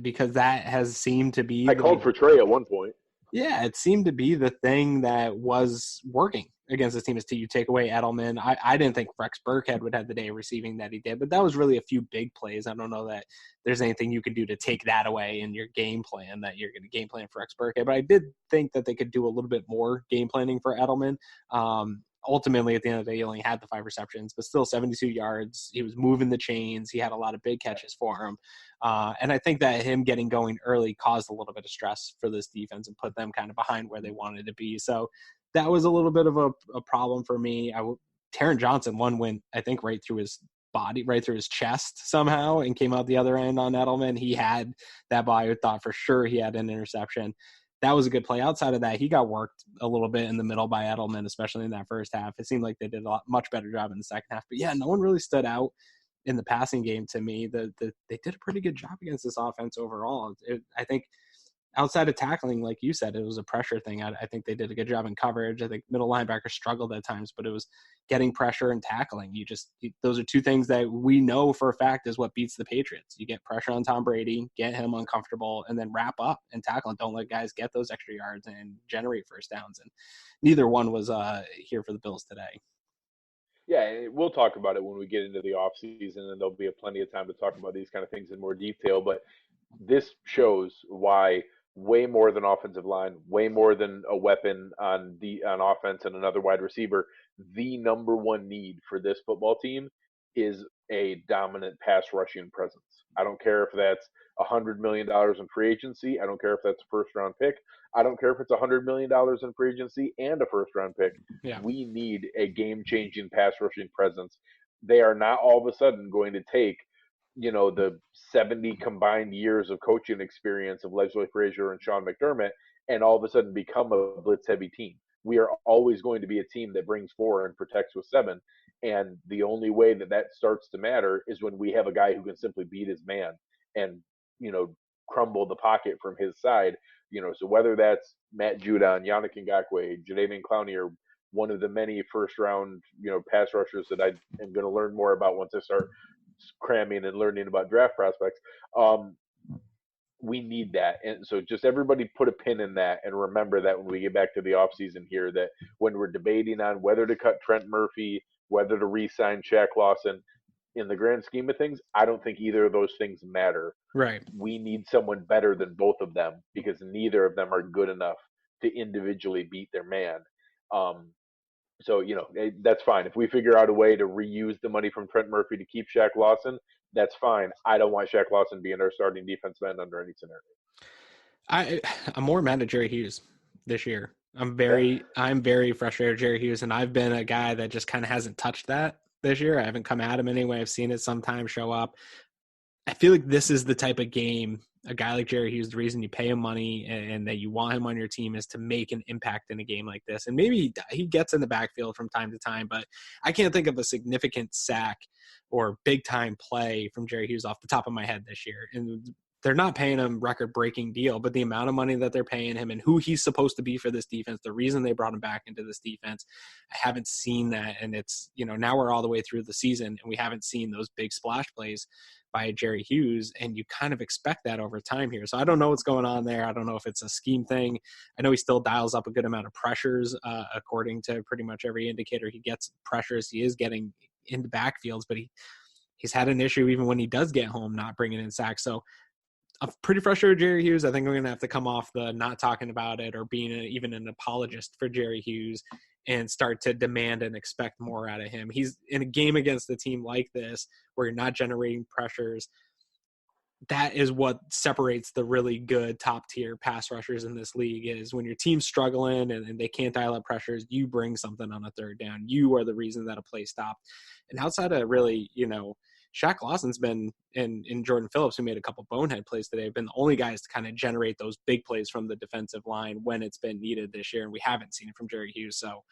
because that has seemed to be. I called for Trey at one point. Yeah, it seemed to be the thing that was working against this team is you take away Edelman. I didn't think Rex Burkhead would have the day receiving that he did, but that was really a few big plays. I don't know that there's anything you can do to take that away in your game plan, that you're going to game plan for Rex Burkhead. But I did think that they could do a little bit more game planning for Edelman. Ultimately, at the end of the day, he only had the 5 receptions, but still 72 yards. He was moving the chains. He had a lot of big catches for him. And I think that him getting going early caused a little bit of stress for this defense and put them kind of behind where they wanted to be. So that was a little bit of a problem for me. Taron Johnson, one went, I think, right through his body, right through his chest somehow and came out the other end on Edelman. He had that ball. I thought for sure he had an interception. That was a good play. Outside of that, he got worked a little bit in the middle by Edelman, especially in that first half. It seemed like they did a much better job in the second half. But, yeah, no one really stood out in the passing game to me. They did a pretty good job against this offense overall. I think outside of tackling, like you said, it was a pressure thing. I think they did a good job in coverage. I think middle linebackers struggled at times, but it was getting pressure and tackling. Those are two things that we know for a fact is what beats the Patriots. You get pressure on Tom Brady, get him uncomfortable, and then wrap up and tackle and don't let guys get those extra yards and generate first downs. And neither one was here for the Bills today. Yeah, we'll talk about it when we get into the offseason, and there'll be plenty of time to talk about these kind of things in more detail. But this shows why way more than offensive line, way more than a weapon on offense and another wide receiver. The number one need for this football team is a dominant pass rushing presence. I don't care if that's $100 million in free agency. I don't care if that's a first round pick. I don't care if it's $100 million in free agency and a first round pick. Yeah. We need a game changing pass rushing presence. They are not all of a sudden going to take, the 70 combined years of coaching experience of Leslie Frazier and Sean McDermott and all of a sudden become a blitz heavy team. We are always going to be a team that brings 4 and protects with 7. And the only way that starts to matter is when we have a guy who can simply beat his man and, crumble the pocket from his side. So whether that's Matt Judon, Yannick Ngakoue, Jadeveon Clowney, or one of the many first round, pass rushers that I am going to learn more about once I start cramming and learning about draft prospects. We need that. And so just everybody put a pin in that and remember that when we get back to the offseason here, that when we're debating on whether to cut Trent Murphy, whether to re-sign Shaq Lawson, in the grand scheme of things, I don't think either of those things matter. Right. We need someone better than both of them because neither of them are good enough to individually beat their man. So, that's fine. If we figure out a way to reuse the money from Trent Murphy to keep Shaq Lawson, that's fine. I don't want Shaq Lawson being our starting defensive end under any scenario. I'm more mad at Jerry Hughes this year. I'm very frustrated with Jerry Hughes, and I've been a guy that just kind of hasn't touched that this year. I haven't come at him anyway. I've seen it sometimes show up. I feel like this is the type of game, a guy like Jerry Hughes, the reason you pay him money and that you want him on your team is to make an impact in a game like this. And maybe he gets in the backfield from time to time, but I can't think of a significant sack or big-time play from Jerry Hughes off the top of my head this year. And they're not paying him record-breaking deal, but the amount of money that they're paying him and who he's supposed to be for this defense, the reason they brought him back into this defense, I haven't seen that. And it's, now we're all the way through the season and we haven't seen those big splash plays by Jerry Hughes, and you kind of expect that over time here. So I don't know what's going on there. I don't know if it's a scheme thing. I know he still dials up a good amount of pressures, according to pretty much every indicator. He gets pressures. He is getting into backfields, but he's had an issue even when he does get home, not bringing in sacks. So I'm pretty frustrated with Jerry Hughes. I think we're going to have to come off the not talking about it or being even an apologist for Jerry Hughes and start to demand and expect more out of him. He's in a game against a team like this where you're not generating pressures. That is what separates the really good top tier pass rushers in this league is when your team's struggling and they can't dial up pressures, you bring something on a third down. You are the reason that a play stopped. And outside of really, Shaq Lawson's been in Jordan Phillips, who made a couple bonehead plays today, have been the only guys to kind of generate those big plays from the defensive line when it's been needed this year. And we haven't seen it from Jerry Hughes. So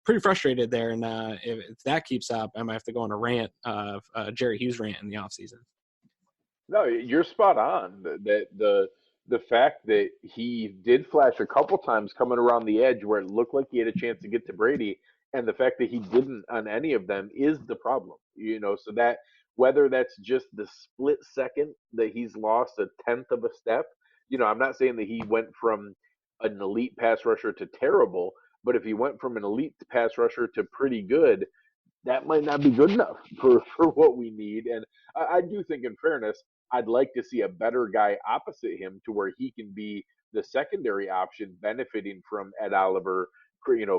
pretty frustrated there. And if that keeps up, I might have to go on a rant of Jerry Hughes rant in the offseason. No, you're spot on. The fact that he did flash a couple times coming around the edge where it looked like he had a chance to get to Brady, and the fact that he didn't on any of them is the problem. So that whether that's just the split second that he's lost a tenth of a step, I'm not saying that he went from an elite pass rusher to terrible, but if he went from an elite pass rusher to pretty good, that might not be good enough for what we need. And I do think, in fairness, I'd like to see a better guy opposite him to where he can be the secondary option, benefiting from Ed Oliver,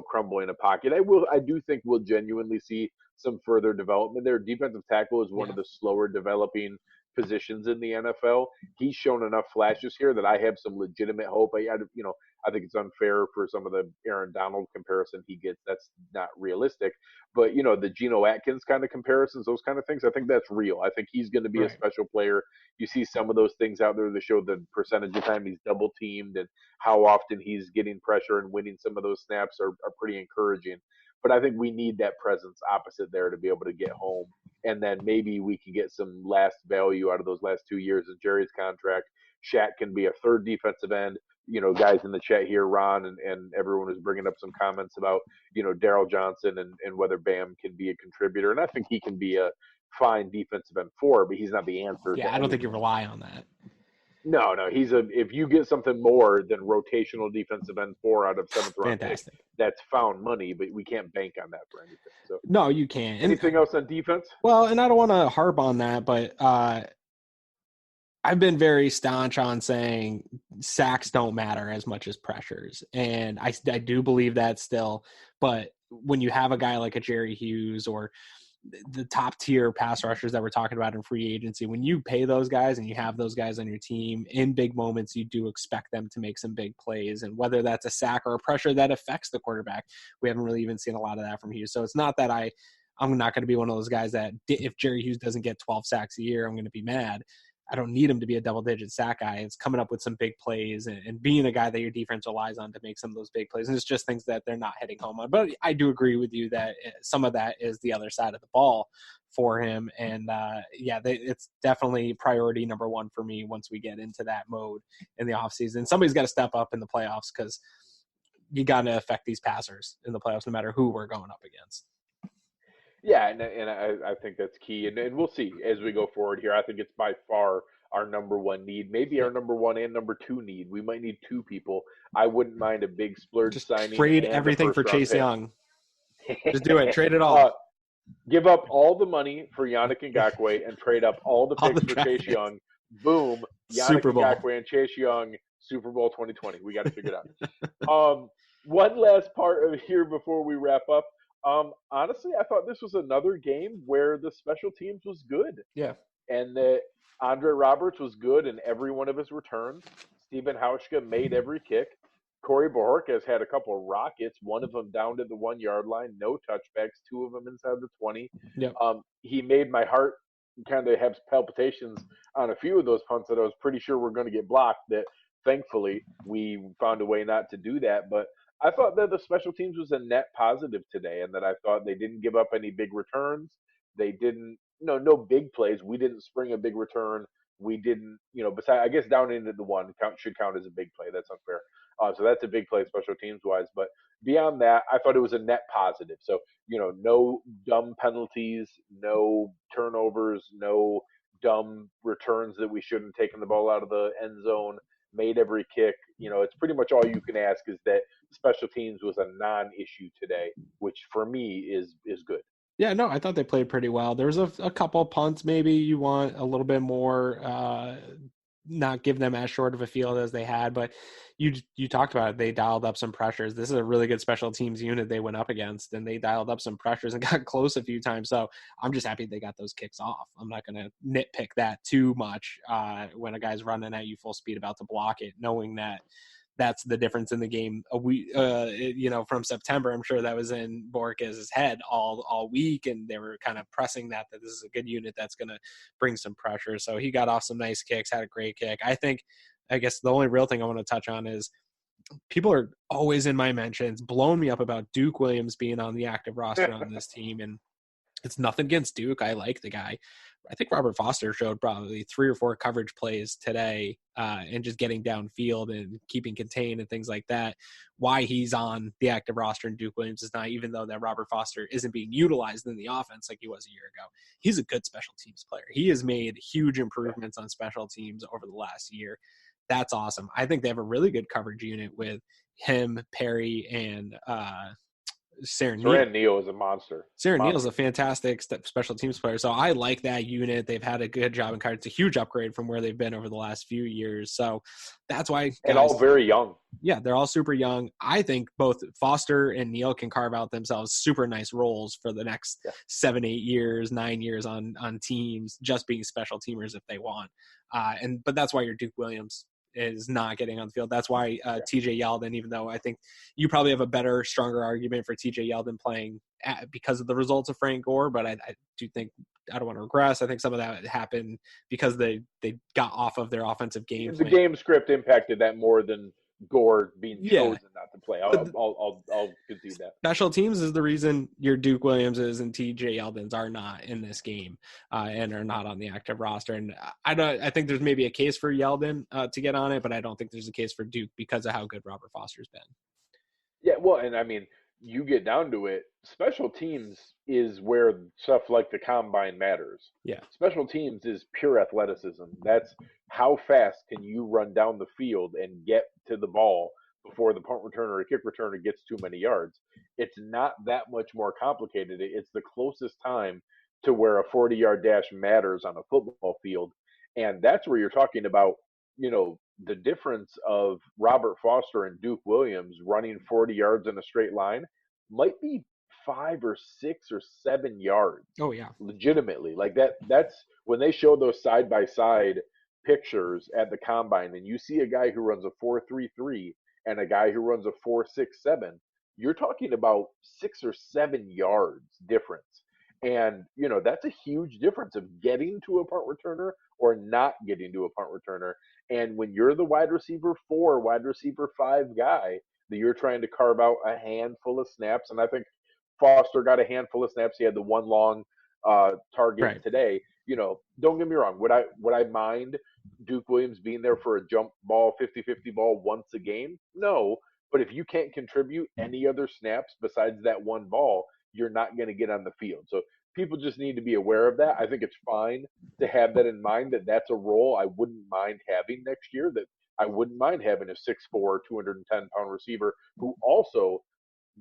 crumbling a pocket. I do think we'll genuinely see some further development there. Defensive tackle is one of the slower developing positions in the NFL. He's shown enough flashes here that I have some legitimate hope. I think it's unfair for some of the Aaron Donald comparison he gets. That's not realistic. But, the Geno Atkins kind of comparisons, those kind of things, I think that's real. I think he's going to be a special player. You see some of those things out there that show the percentage of time he's double teamed and how often he's getting pressure and winning some of those snaps are pretty encouraging. But I think we need that presence opposite there to be able to get home. And then maybe we can get some last value out of those last 2 years of Jerry's contract. Shaq can be a third defensive end. Guys in the chat here, Ron and everyone is bringing up some comments about, Daryl Johnson and whether Bam can be a contributor. And I think he can be a fine defensive end four, but he's not the answer. Yeah, I don't think you rely on that. No, if you get something more than rotational defensive end four out of seventh round pick, that's found money, but we can't bank on that for anything. So no, you can't. Anything else on defense? Well, and I don't want to harp on that, but I've been very staunch on saying sacks don't matter as much as pressures. And I do believe that still. But when you have a guy like a Jerry Hughes or the top tier pass rushers that we're talking about in free agency, when you pay those guys and you have those guys on your team in big moments, you do expect them to make some big plays. And whether that's a sack or a pressure that affects the quarterback, we haven't really even seen a lot of that from Hughes. So it's not that I'm not going to be one of those guys that if Jerry Hughes doesn't get 12 sacks a year, I'm going to be mad. I don't need him to be a double-digit sack guy. It's coming up with some big plays and being a guy that your defense relies on to make some of those big plays. And it's just things that they're not hitting home on. But I do agree with you that some of that is the other side of the ball for him. And, it's definitely priority number one for me once we get into that mode in the offseason. Somebody's got to step up in the playoffs because you got to affect these passers in the playoffs no matter who we're going up against. Yeah, and I think that's key, and we'll see as we go forward here. I think it's by far our number one need, maybe our number one and number two need. We might need two people. I wouldn't mind a big splurge Just signing. trade and everything for Chase pick. Young. Just do it. Trade it all. Give up all the money for Yannick Ngakoue and trade up all the picks for Chase Young. Boom, Yannick Super Bowl. Ngakoue and Chase Young, Super Bowl 2020. We got to figure it out. One last part of here before we wrap up. Honestly, I thought this was another game where the special teams was good. Yeah. And that Andre Roberts was good in every one of his returns. Stephen Hauschka made every kick. Corey Bojorquez had a couple of rockets, one of them down to the 1 yard line, no touchbacks, two of them inside the 20. Yep. He made my heart kind of have palpitations on a few of those punts that I was pretty sure were going to get blocked. That thankfully we found a way not to do that. But I thought that the special teams was a net positive today, and that I thought they didn't give up any big returns. They didn't, no big plays. We didn't spring a big return. We didn't, besides, I guess down into the one should count as a big play. That's unfair. So that's a big play special teams wise. But beyond that, I thought it was a net positive. So, no dumb penalties, no turnovers, no dumb returns that we shouldn't have taken the ball out of the end zone, made every kick. It's pretty much all you can ask is that special teams was a non-issue today, which for me is good. Yeah, no, I thought they played pretty well. There was a couple punts maybe you want a little bit more, not give them as short of a field as they had, but you talked about it. They dialed up some pressures. This is a really good special teams unit they went up against, and they dialed up some pressures and got close a few times. So I'm just happy they got those kicks off. I'm not going to nitpick that too much when a guy's running at you full speed about to block it, knowing that that's the difference in the game. From September, I'm sure that was in Borges' head all week, and they were kind of pressing that this is a good unit that's going to bring some pressure. So he got off some nice kicks, had a great kick. I guess the only real thing I want to touch on is people are always in my mentions blowing me up about Duke Williams being on the active roster on this team, and it's nothing against Duke. I like the guy. I think Robert Foster showed probably 3 or 4 coverage plays today and just getting downfield and keeping contained and things like that. Why he's on the active roster and Duke Williams is not, even though that Robert Foster isn't being utilized in the offense like he was a year ago. He's a good special teams player. He has made huge improvements on special teams over the last year. That's awesome. I think they have a really good coverage unit with him, Perry, and Saren Neal is a monster. Neal is a fantastic special teams player. So I like that unit. They've had a good job in coverage. It's a huge upgrade from where they've been over the last few years. So that's why and all very young. Yeah, they're all super young. I think both Foster and Neal can carve out themselves super nice roles for the next 7, 8 years, 9 years on teams, just being special teamers if they want. But that's why your Duke Williams is not getting on the field. That's why TJ Yeldon, even though I think you probably have a better, stronger argument for TJ Yeldon playing because of the results of Frank Gore, but I do think, I don't want to regress, I think some of that happened because they got off of their offensive game plan. The game script impacted that more than Gore being chosen not to play. I'll concede that. Special teams is the reason your Duke Williamses and TJ Yeldons are not in this game and are not on the active roster. And I think there's maybe a case for Yeldon to get on it, but I don't think there's a case for Duke because of how good Robert Foster's been. Yeah, well, and I mean, you get down to it, special teams is where stuff like the combine matters. Yeah. Special teams is pure athleticism. That's how fast can you run down the field and get to the ball before the punt returner or kick returner gets too many yards. It's not that much more complicated. It's the closest time to where a 40-yard dash matters on a football field. And that's where you're talking about, the difference of Robert Foster and Duke Williams running 40 yards in a straight line might be 5 or 6 or 7 yards Oh yeah. legitimately. Like that's when they show those side by side pictures at the combine and you see a guy who runs a 4.33 and a guy who runs a 4.67, you're talking about 6 or 7 yards difference. And that's a huge difference of getting to a punt returner or not getting to a punt returner. And when you're the wide receiver 4, wide receiver 5 guy, that you're trying to carve out a handful of snaps, and I think Foster got a handful of snaps. He had the one long target Right. today. Don't get me wrong. Would I mind Duke Williams being there for a jump ball, 50-50 ball once a game? No. But if you can't contribute any other snaps besides that one ball, you're not going to get on the field. So people just need to be aware of that. I think it's fine to have that in mind, that that's a role I wouldn't mind having next year, that I wouldn't mind having a 6'4", 210-pound receiver who also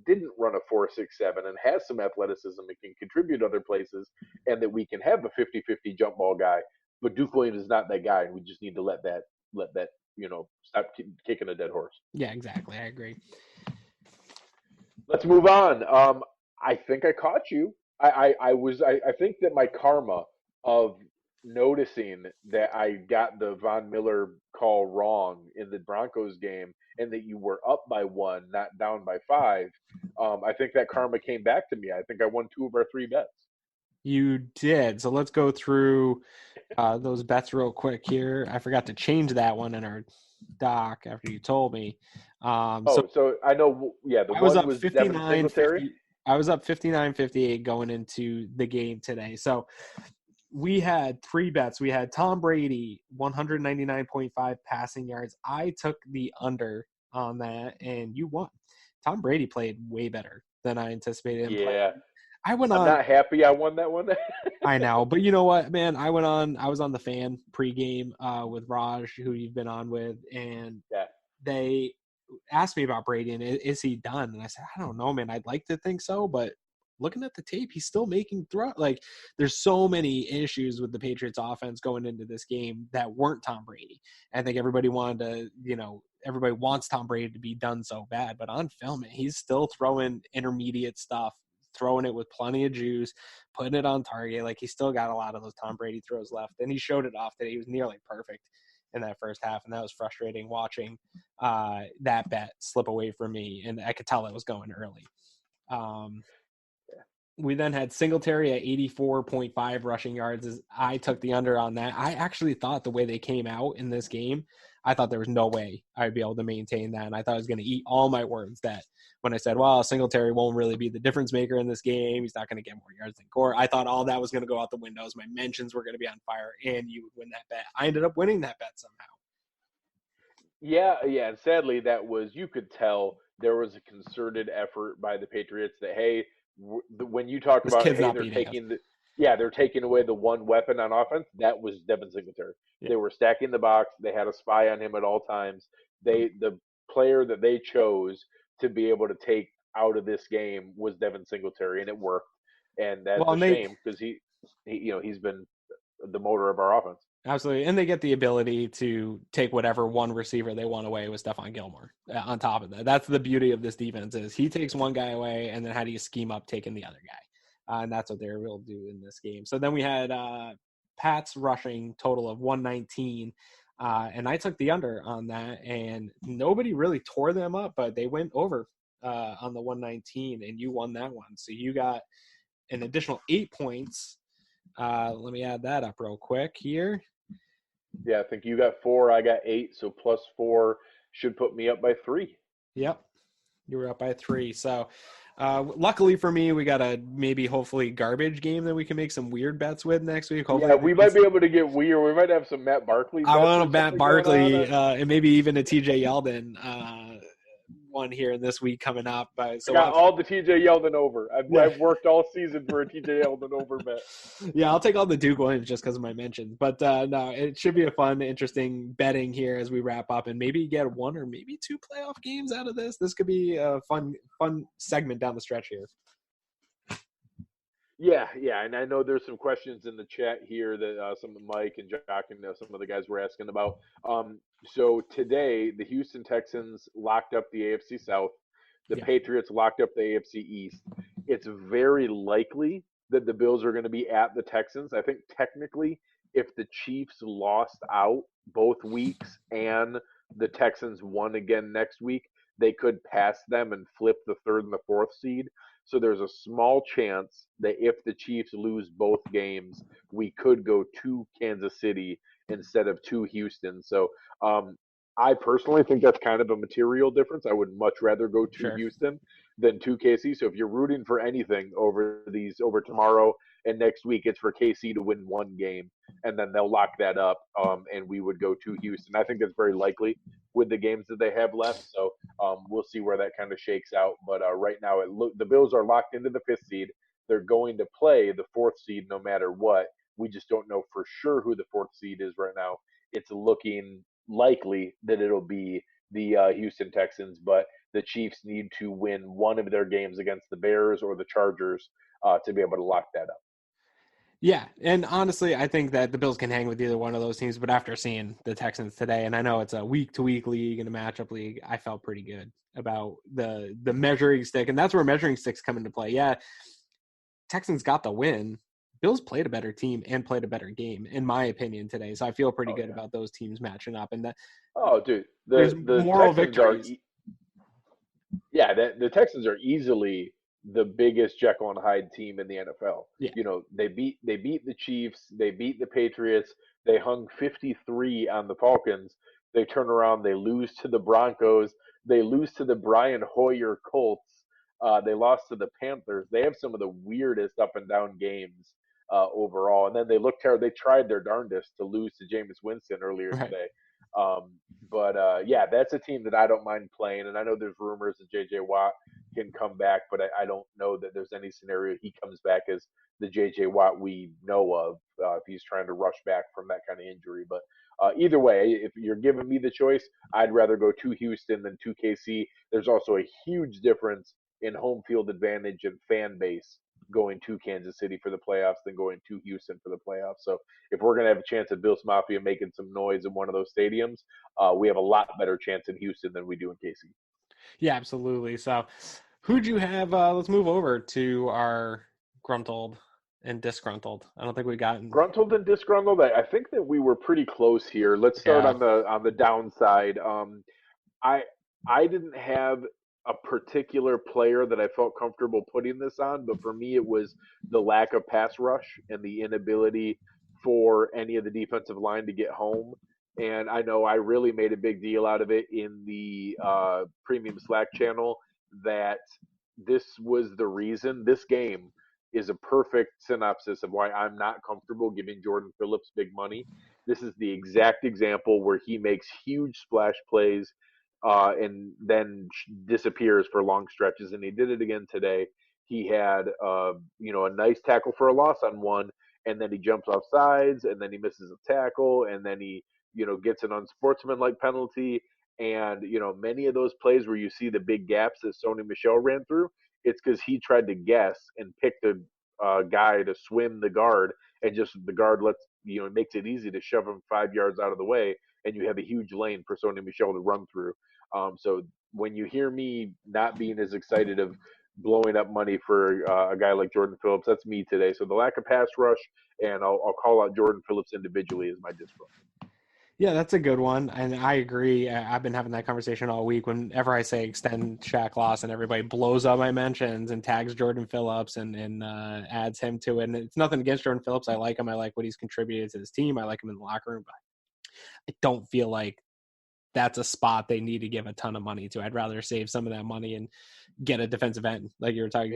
didn't run a 4.67 and has some athleticism and can contribute other places, and that we can have a 50-50 jump ball guy. But Duke Williams is not that guy, and we just need to let that stop kicking a dead horse. Yeah, exactly. I agree. Let's move on. I think I caught you. I think that my karma of noticing that I got the Von Miller call wrong in the Broncos game and that you were up by 1, not down by 5. I think that karma came back to me. I think I won 2 of our 3 bets. You did. So let's go through those bets real quick here. I forgot to change that one in our doc after you told me. So I know. Yeah, the I was one up was Devin 59-50. Singletary. I was up 59-58 going into the game today. So we had 3 bets. We had Tom Brady, 199.5 passing yards. I took the under on that, and you won. Tom Brady played way better than I anticipated him playing. Yeah, I went I'm on. not happy I won that one. I know, but you know what, man? I was on the fan pregame with Raj, who you've been on with, and Yeah. they asked me about Brady and is he done? And I said, I don't know, man. I'd like to think so, but looking at the tape, he's still making throw. Like, there's so many issues with the Patriots offense going into this game that weren't Tom Brady. I think everybody everybody wants Tom Brady to be done so bad, but on film, he's still throwing intermediate stuff, throwing it with plenty of juice, putting it on target. Like, he's still got a lot of those Tom Brady throws left, and he showed it off today. He was nearly perfect in that first half, and that was frustrating watching that bet slip away from me, and I could tell it was going early. We then had Singletary at 84.5 rushing yards. As I took the under on that. I actually thought the way they came out in this game, I thought there was no way I'd be able to maintain that, and I thought I was going to eat all my words that when I said, well, Singletary won't really be the difference maker in this game. He's not going to get more yards than Gore. I thought all that was going to go out the windows. My mentions were going to be on fire, and you would win that bet. I ended up winning that bet somehow. Yeah, and sadly, you could tell there was a concerted effort by the Patriots that, hey, when you talk This about, kid's hey, not they're beating us. they're taking away the one weapon on offense. That was Devin Singletary. Yeah. They were stacking the box. They had a spy on him at all times. The player that they chose to be able to take out of this game was Devin Singletary, and it worked. And that's Well, a and shame because he's been the motor of our offense. absolutely. And they get the ability to take whatever one receiver they want away with Stephon Gilmore on top of that. That's the beauty of this defense is he takes one guy away, and then how do you scheme up taking the other guy? And that's what they were able to do in this game. So then we had Pat's rushing total of 119. And I took the under on that, and nobody really tore them up, but they went over on the 119, and you won that one. So you got an additional 8 points. Let me add that up real quick here. Yeah, I think you got 4, I got 8, so plus 4 should put me up by 3. Yep, you were up by 3. So luckily for me, we got a maybe hopefully garbage game that we can make some weird bets with next week. Hopefully, Yeah, we might be able to get weird. We might have some Matt Barkley bets. I want or to Matt something Barkley going on. and maybe even a TJ Yeldon one here in this week coming up. I So got all the TJ Yeldon over. I've worked all season for a TJ Yeldon over bet. Yeah, I'll take all the Duke Williams just because of my mentions. But no, it should be a fun, interesting betting here as we wrap up and maybe get 1 or maybe 2 playoff games out of this. This could be a fun segment down the stretch here. Yeah, yeah, and I know there's some questions in the chat here that some of Mike and Jock and some of the guys were asking about. So today, the Houston Texans locked up the AFC South. The Yeah, Patriots locked up the AFC East. It's very likely that the Bills are going to be at the Texans. I think technically, if the Chiefs lost out both weeks and the Texans won again next week, they could pass them and flip the third and the fourth seed. So there's a small chance that if the Chiefs lose both games, we could go to Kansas City instead of to Houston. So um, I personally think that's kind of a material difference. I would much rather go to sure. Houston than to KC. So if you're rooting for anything over tomorrow and next week, it's for KC to win one game, and then they'll lock that up, and we would go to Houston. I think that's very likely with the games that they have left. So we'll see where that kind of shakes out. But right now, the Bills are locked into the fifth seed. They're going to play the fourth seed no matter what. We just don't know for sure who the fourth seed is right now. It's looking likely that it'll be the Houston Texans, but the Chiefs need to win one of their games against the Bears or the Chargers to be able to lock that up. Yeah, and honestly, I think that the Bills can hang with either one of those teams. But after seeing the Texans today, and I know it's a week-to-week league and a matchup league, I felt pretty good about the measuring stick, and that's where measuring sticks come into play. Yeah, Texans got the win. Bills played a better team and played a better game, in my opinion, today. So I feel pretty Oh good yeah. about those teams matching up, and that Oh dude, there's the moral Texans are victories. yeah, the Texans are easily the biggest Jekyll and Hyde team in the NFL. Yeah, You know, they beat the Chiefs, they beat the Patriots, they hung 53 on the Falcons. They turn around, they lose to the Broncos, they lose to the Brian Hoyer Colts. They lost to the Panthers. They have some of the weirdest up and down games overall. And then they looked terrible. They tried their darndest to lose to Jameis Winston earlier right. today. But yeah, that's a team that I don't mind playing. And I know there's rumors that JJ Watt can come back, but I don't know that there's any scenario he comes back as the JJ Watt we know of if he's trying to rush back from that kind of injury. But either way, if you're giving me the choice, I'd rather go to Houston than to KC. There's also a huge difference in home field advantage and fan base going to Kansas City for the playoffs than going to Houston for the playoffs. So if we're going to have a chance at Bills Mafia making some noise in one of those stadiums, we have a lot better chance in Houston than we do in KC. Yeah, absolutely. So who'd you have? Let's move over to our gruntled and disgruntled. I don't think we gotten. Gruntled and disgruntled. I think that we were pretty close here. Let's start Yeah. on the downside. I I didn't have a particular player that I felt comfortable putting this on, but for me it was the lack of pass rush and the inability for any of the defensive line to get home. And I know I really made a big deal out of it in the premium Slack channel that this was the reason this game is a perfect synopsis of why I'm not comfortable giving Jordan Phillips big money. This is the exact example where he makes huge splash plays and then disappears for long stretches. And he did it again today. He had, a nice tackle for a loss on one, and then he jumps off sides, and then he misses a tackle, and then he, gets an unsportsmanlike penalty. And many of those plays where you see the big gaps that Sony Michel ran through, it's because he tried to guess and picked a guy to swim the guard, and just the guard makes it easy to shove him 5 yards out of the way, and you have a huge lane for Sony Michel to run through. So when you hear me not being as excited of blowing up money for a guy like Jordan Phillips, that's me today. So the lack of pass rush, and I'll call out Jordan Phillips individually as my disgruntled. Yeah, that's a good one. And I agree. I've been having that conversation all week. Whenever I say extend Shaq Lawson, everybody blows up my mentions and tags Jordan Phillips and adds him to it. And it's nothing against Jordan Phillips. I like him. I like what he's contributed to this team. I like him in the locker room. But I don't feel like that's a spot they need to give a ton of money to. I'd rather save some of that money and get a defensive end, like you were talking.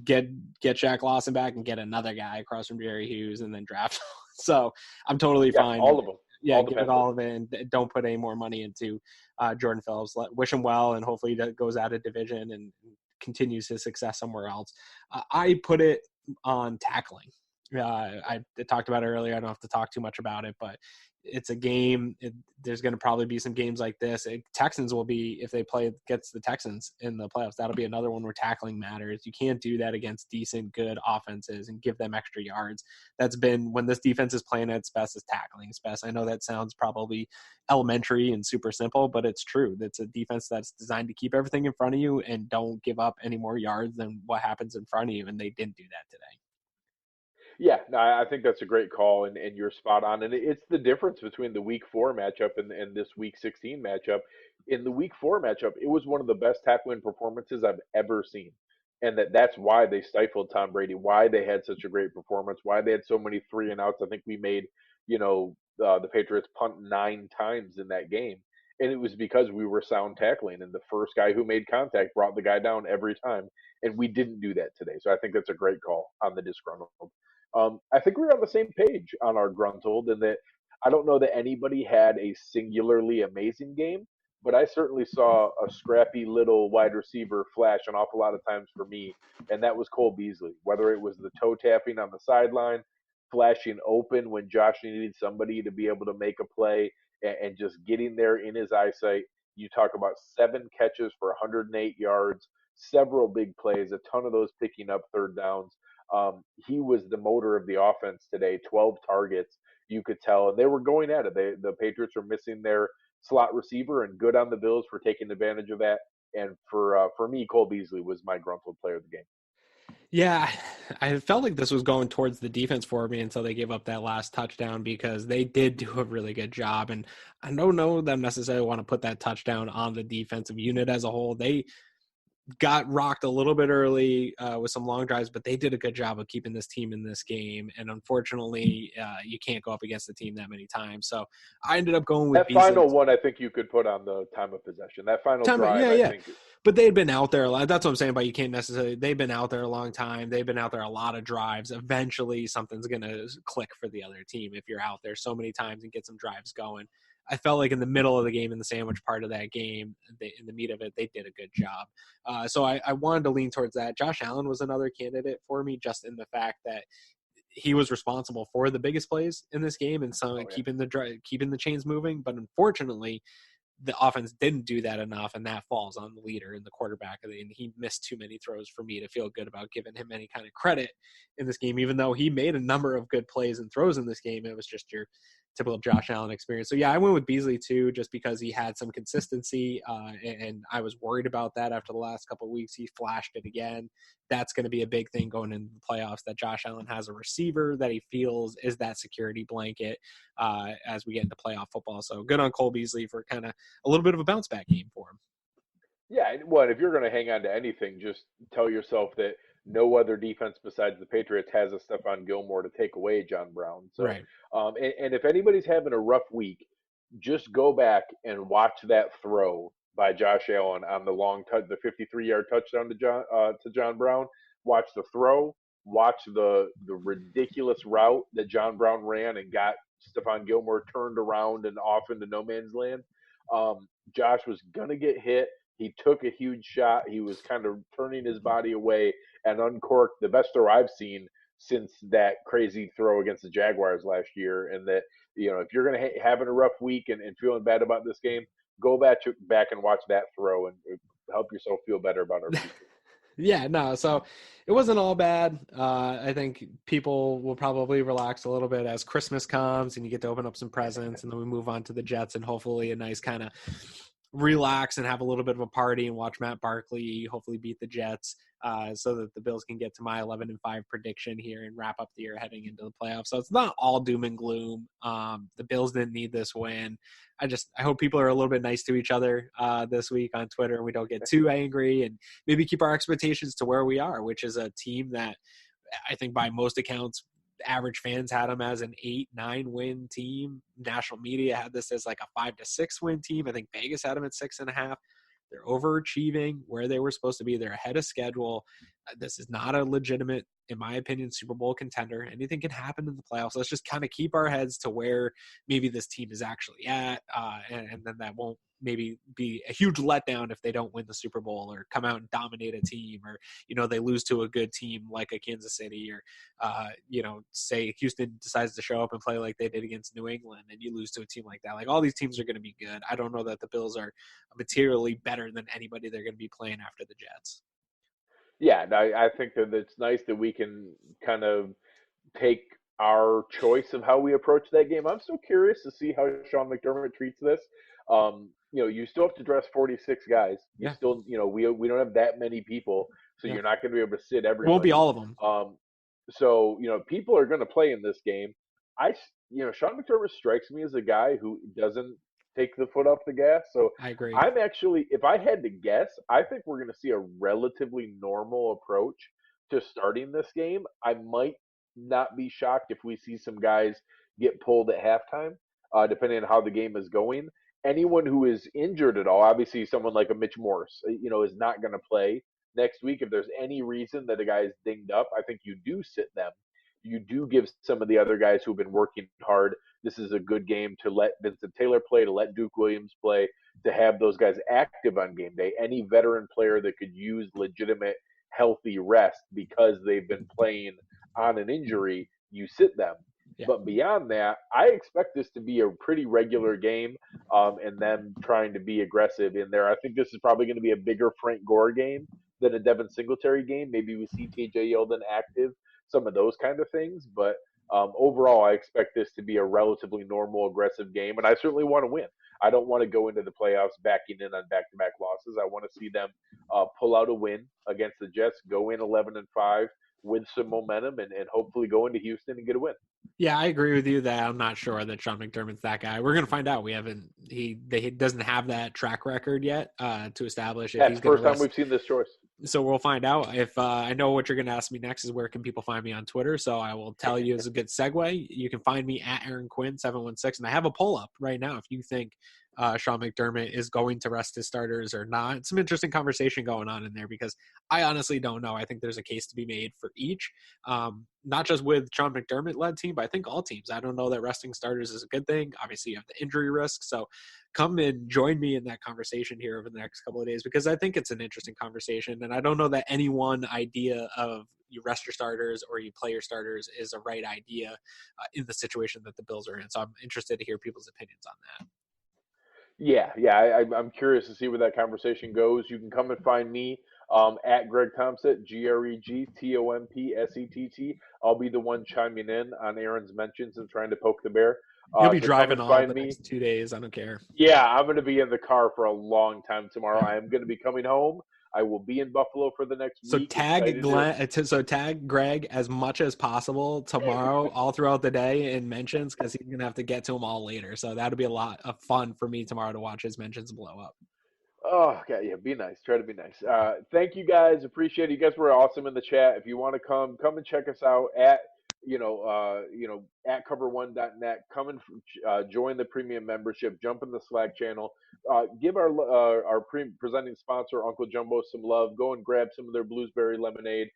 Get Shaq Lawson back and get another guy across from Jerry Hughes and then draft. So I'm totally fine. All of them. Yeah, give it all of it and don't put any more money into Jordan Phillips. Wish him well, and hopefully that goes out of division and continues his success somewhere else. I put it on tackling. I talked about it earlier. I don't have to talk too much about it, but it's a game. There's going to probably be some games like this. Texans will be, if they play against the Texans in the playoffs, that'll be another one where tackling matters. You can't do that against decent, good offenses and give them extra yards. That's been when this defense is playing at its best, is tackling its best. I know that sounds probably elementary and super simple, but it's true. It's a defense that's designed to keep everything in front of you and don't give up any more yards than what happens in front of you, and they didn't do that today. Yeah, no, I think that's a great call, and you're spot on. And it's the difference between the Week 4 matchup and this Week 16 matchup. In the Week 4 matchup, it was one of the best tackling performances I've ever seen, and that's why they stifled Tom Brady, why they had such a great performance, why they had so many 3-and-outs. I think we made, the Patriots punt 9 times in that game, and it was because we were sound tackling, and the first guy who made contact brought the guy down every time, and we didn't do that today. So I think that's a great call on the disgruntled. I think we're on the same page on our gruntled, in that I don't know that anybody had a singularly amazing game, but I certainly saw a scrappy little wide receiver flash an awful lot of times for me, and that was Cole Beasley. Whether it was the toe tapping on the sideline, flashing open when Josh needed somebody to be able to make a play, and just getting there in his eyesight. You talk about 7 catches for 108 yards, several big plays, a ton of those picking up third downs. He was the motor of the offense today. 12 targets, you could tell, and they were going at it. The Patriots were missing their slot receiver, and good on the Bills for taking advantage of that. And for me, Cole Beasley was my gruntled player of the game. Yeah, I felt like this was going towards the defense for me until they gave up that last touchdown, because they did do a really good job. And I don't know them necessarily want to put that touchdown on the defensive unit as a whole. They got rocked a little bit early with some long drives, but they did a good job of keeping this team in this game. And unfortunately, you can't go up against the team that many times. So I ended up going with That Beasley. final one, I think you could put on the time of possession. That final drive, yeah. I think. But they had been out there a lot. That's what I'm saying. But you can't necessarily. They've been out there a long time. They've been out there a lot of drives. Eventually, something's going to click for the other team if you're out there so many times and get some drives going. I felt like in the middle of the game, in the sandwich part of that game, in the meat of it, they did a good job. So I wanted to lean towards that. Josh Allen was another candidate for me, just in the fact that he was responsible for the biggest plays in this game and keeping the chains moving. But unfortunately, the offense didn't do that enough, and that falls on the leader and the quarterback. And he missed too many throws for me to feel good about giving him any kind of credit in this game, even though he made a number of good plays and throws in this game. It was just your typical Josh Allen experience. So, yeah, I went with Beasley, too, just because he had some consistency, and I was worried about that after the last couple of weeks. He flashed it again. That's going to be a big thing going into the playoffs, that Josh Allen has a receiver that he feels is that security blanket as we get into playoff football. So good on Cole Beasley for kind of a little bit of a bounce back game for him. Yeah, well, if you're going to hang on to anything, just tell yourself that no other defense besides the Patriots has a Stephon Gilmore to take away John Brown. So, Right. And if anybody's having a rough week, just go back and watch that throw by Josh Allen on the long the 53-yard touchdown to John Brown. Watch the throw. Watch the ridiculous route that John Brown ran and got Stephon Gilmore turned around and off into no man's land. Josh was gonna get hit. He took a huge shot. He was kind of turning his body away and uncorked the best throw I've seen since that crazy throw against the Jaguars last year. And that, if you're going to having a rough week and feeling bad about this game, go back and watch that throw and help yourself feel better about our future. Yeah, no, so it wasn't all bad. I think people will probably relax a little bit as Christmas comes and you get to open up some presents, and then we move on to the Jets and hopefully a nice kind of relax and have a little bit of a party and watch Matt Barkley hopefully beat the Jets so that the Bills can get to my 11-5 prediction here and wrap up the year heading into the playoffs. So it's not all doom and gloom. The Bills didn't need this win. I hope people are a little bit nice to each other this week on Twitter, and we don't get too angry, and maybe keep our expectations to where we are, which is a team that I think by most accounts, average fans had them as an 8-9 win team. National media had this as like a 5-6 win team. I think Vegas had them at 6.5. They're overachieving where they were supposed to be. They're ahead of schedule. This is not a legitimate in my opinion, Super Bowl contender. Anything can happen in the playoffs. Let's just kind of keep our heads to where maybe this team is actually at, and then that won't maybe be a huge letdown if they don't win the Super Bowl or come out and dominate a team, or they lose to a good team like a Kansas City, or say Houston decides to show up and play like they did against New England and you lose to a team like that. Like, all these teams are going to be good. I don't know that the Bills are materially better than anybody they're going to be playing after the Jets. Yeah, I think that it's nice that we can kind of take our choice of how we approach that game. I'm so curious to see how Sean McDermott treats this. You still have to dress 46 guys. You still, we don't have that many people, so you're not going to be able to sit everybody. It won't be all of them. So people are going to play in this game. Sean McDermott strikes me as a guy who doesn't take the foot off the gas. So I agree. I'm actually, if I had to guess, I think we're going to see a relatively normal approach to starting this game. I might not be shocked if we see some guys get pulled at halftime, depending on how the game is going. Anyone who is injured at all, obviously someone like a Mitch Morse, is not going to play next week. If there's any reason that a guy is dinged up, I think you do sit them. You do give some of the other guys who've been working hard. This is a good game to let Vincent Taylor play, to let Duke Williams play, to have those guys active on game day. Any veteran player that could use legitimate, healthy rest because they've been playing on an injury, you sit them. Yeah. But beyond that, I expect this to be a pretty regular game, and them trying to be aggressive in there. I think this is probably going to be a bigger Frank Gore game than a Devin Singletary game. Maybe we see TJ Yeldon active, some of those kind of things. But overall, I expect this to be a relatively normal, aggressive game, and I certainly want to win. I don't want to go into the playoffs backing in on back-to-back losses. I want to see them pull out a win against the Jets, go in 11-5 with some momentum, and hopefully go into Houston and get a win. Yeah, I agree with you that I'm not sure that Sean McDermott's that guy. We're going to find out. He doesn't have that track record yet to establish if he's going to. First time we've seen this choice. So we'll find out. If I know what you're going to ask me next is where can people find me on Twitter. So I will tell you as a good segue. You can find me at Aaron Quinn 716, and I have a poll up right now. If you think Sean McDermott is going to rest his starters or not, some interesting conversation going on in there because I honestly don't know. I think there's a case to be made for each, not just with Sean McDermott led team, but I think all teams. I don't know that resting starters is a good thing. Obviously, you have the injury risk, so come and join me in that conversation here over the next couple of days because I think it's an interesting conversation, and I don't know that any one idea of you rest your starters or you play your starters is a right idea in the situation that the Bills are in. So I'm interested to hear people's opinions on that. Yeah. I'm curious to see where that conversation goes. You can come and find me at Greg Thompsett, GregTompsett. I'll be the one chiming in on Aaron's mentions and trying to poke the bear. You'll be driving all the next 2 days. I don't care. Yeah, I'm going to be in the car for a long time tomorrow. I am going to be coming home. I will be in Buffalo for the next week. So tag Greg as much as possible tomorrow, all throughout the day in mentions, because he's gonna have to get to them all later. So that'll be a lot of fun for me tomorrow to watch his mentions blow up. Oh, okay, yeah, be nice. Try to be nice. Thank you guys. Appreciate it. You guys were awesome in the chat. If you want to come and check us out at at cover1.net. Come and join the premium membership. Jump in the Slack channel. Give our presenting sponsor, Uncle Jumbo, some love. Go and grab some of their Bluesberry lemonade.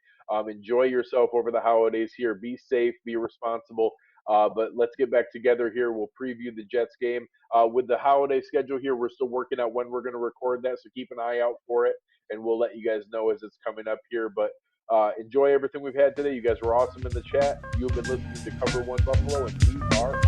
Enjoy yourself over the holidays here. Be safe. Be responsible. But let's get back together here. We'll preview the Jets game. With the holiday schedule here, we're still working out when we're going to record that, so keep an eye out for it, and we'll let you guys know as it's coming up here. But enjoy everything we've had today. You guys were awesome in the chat. You've been listening to Cover One Buffalo, and we are out.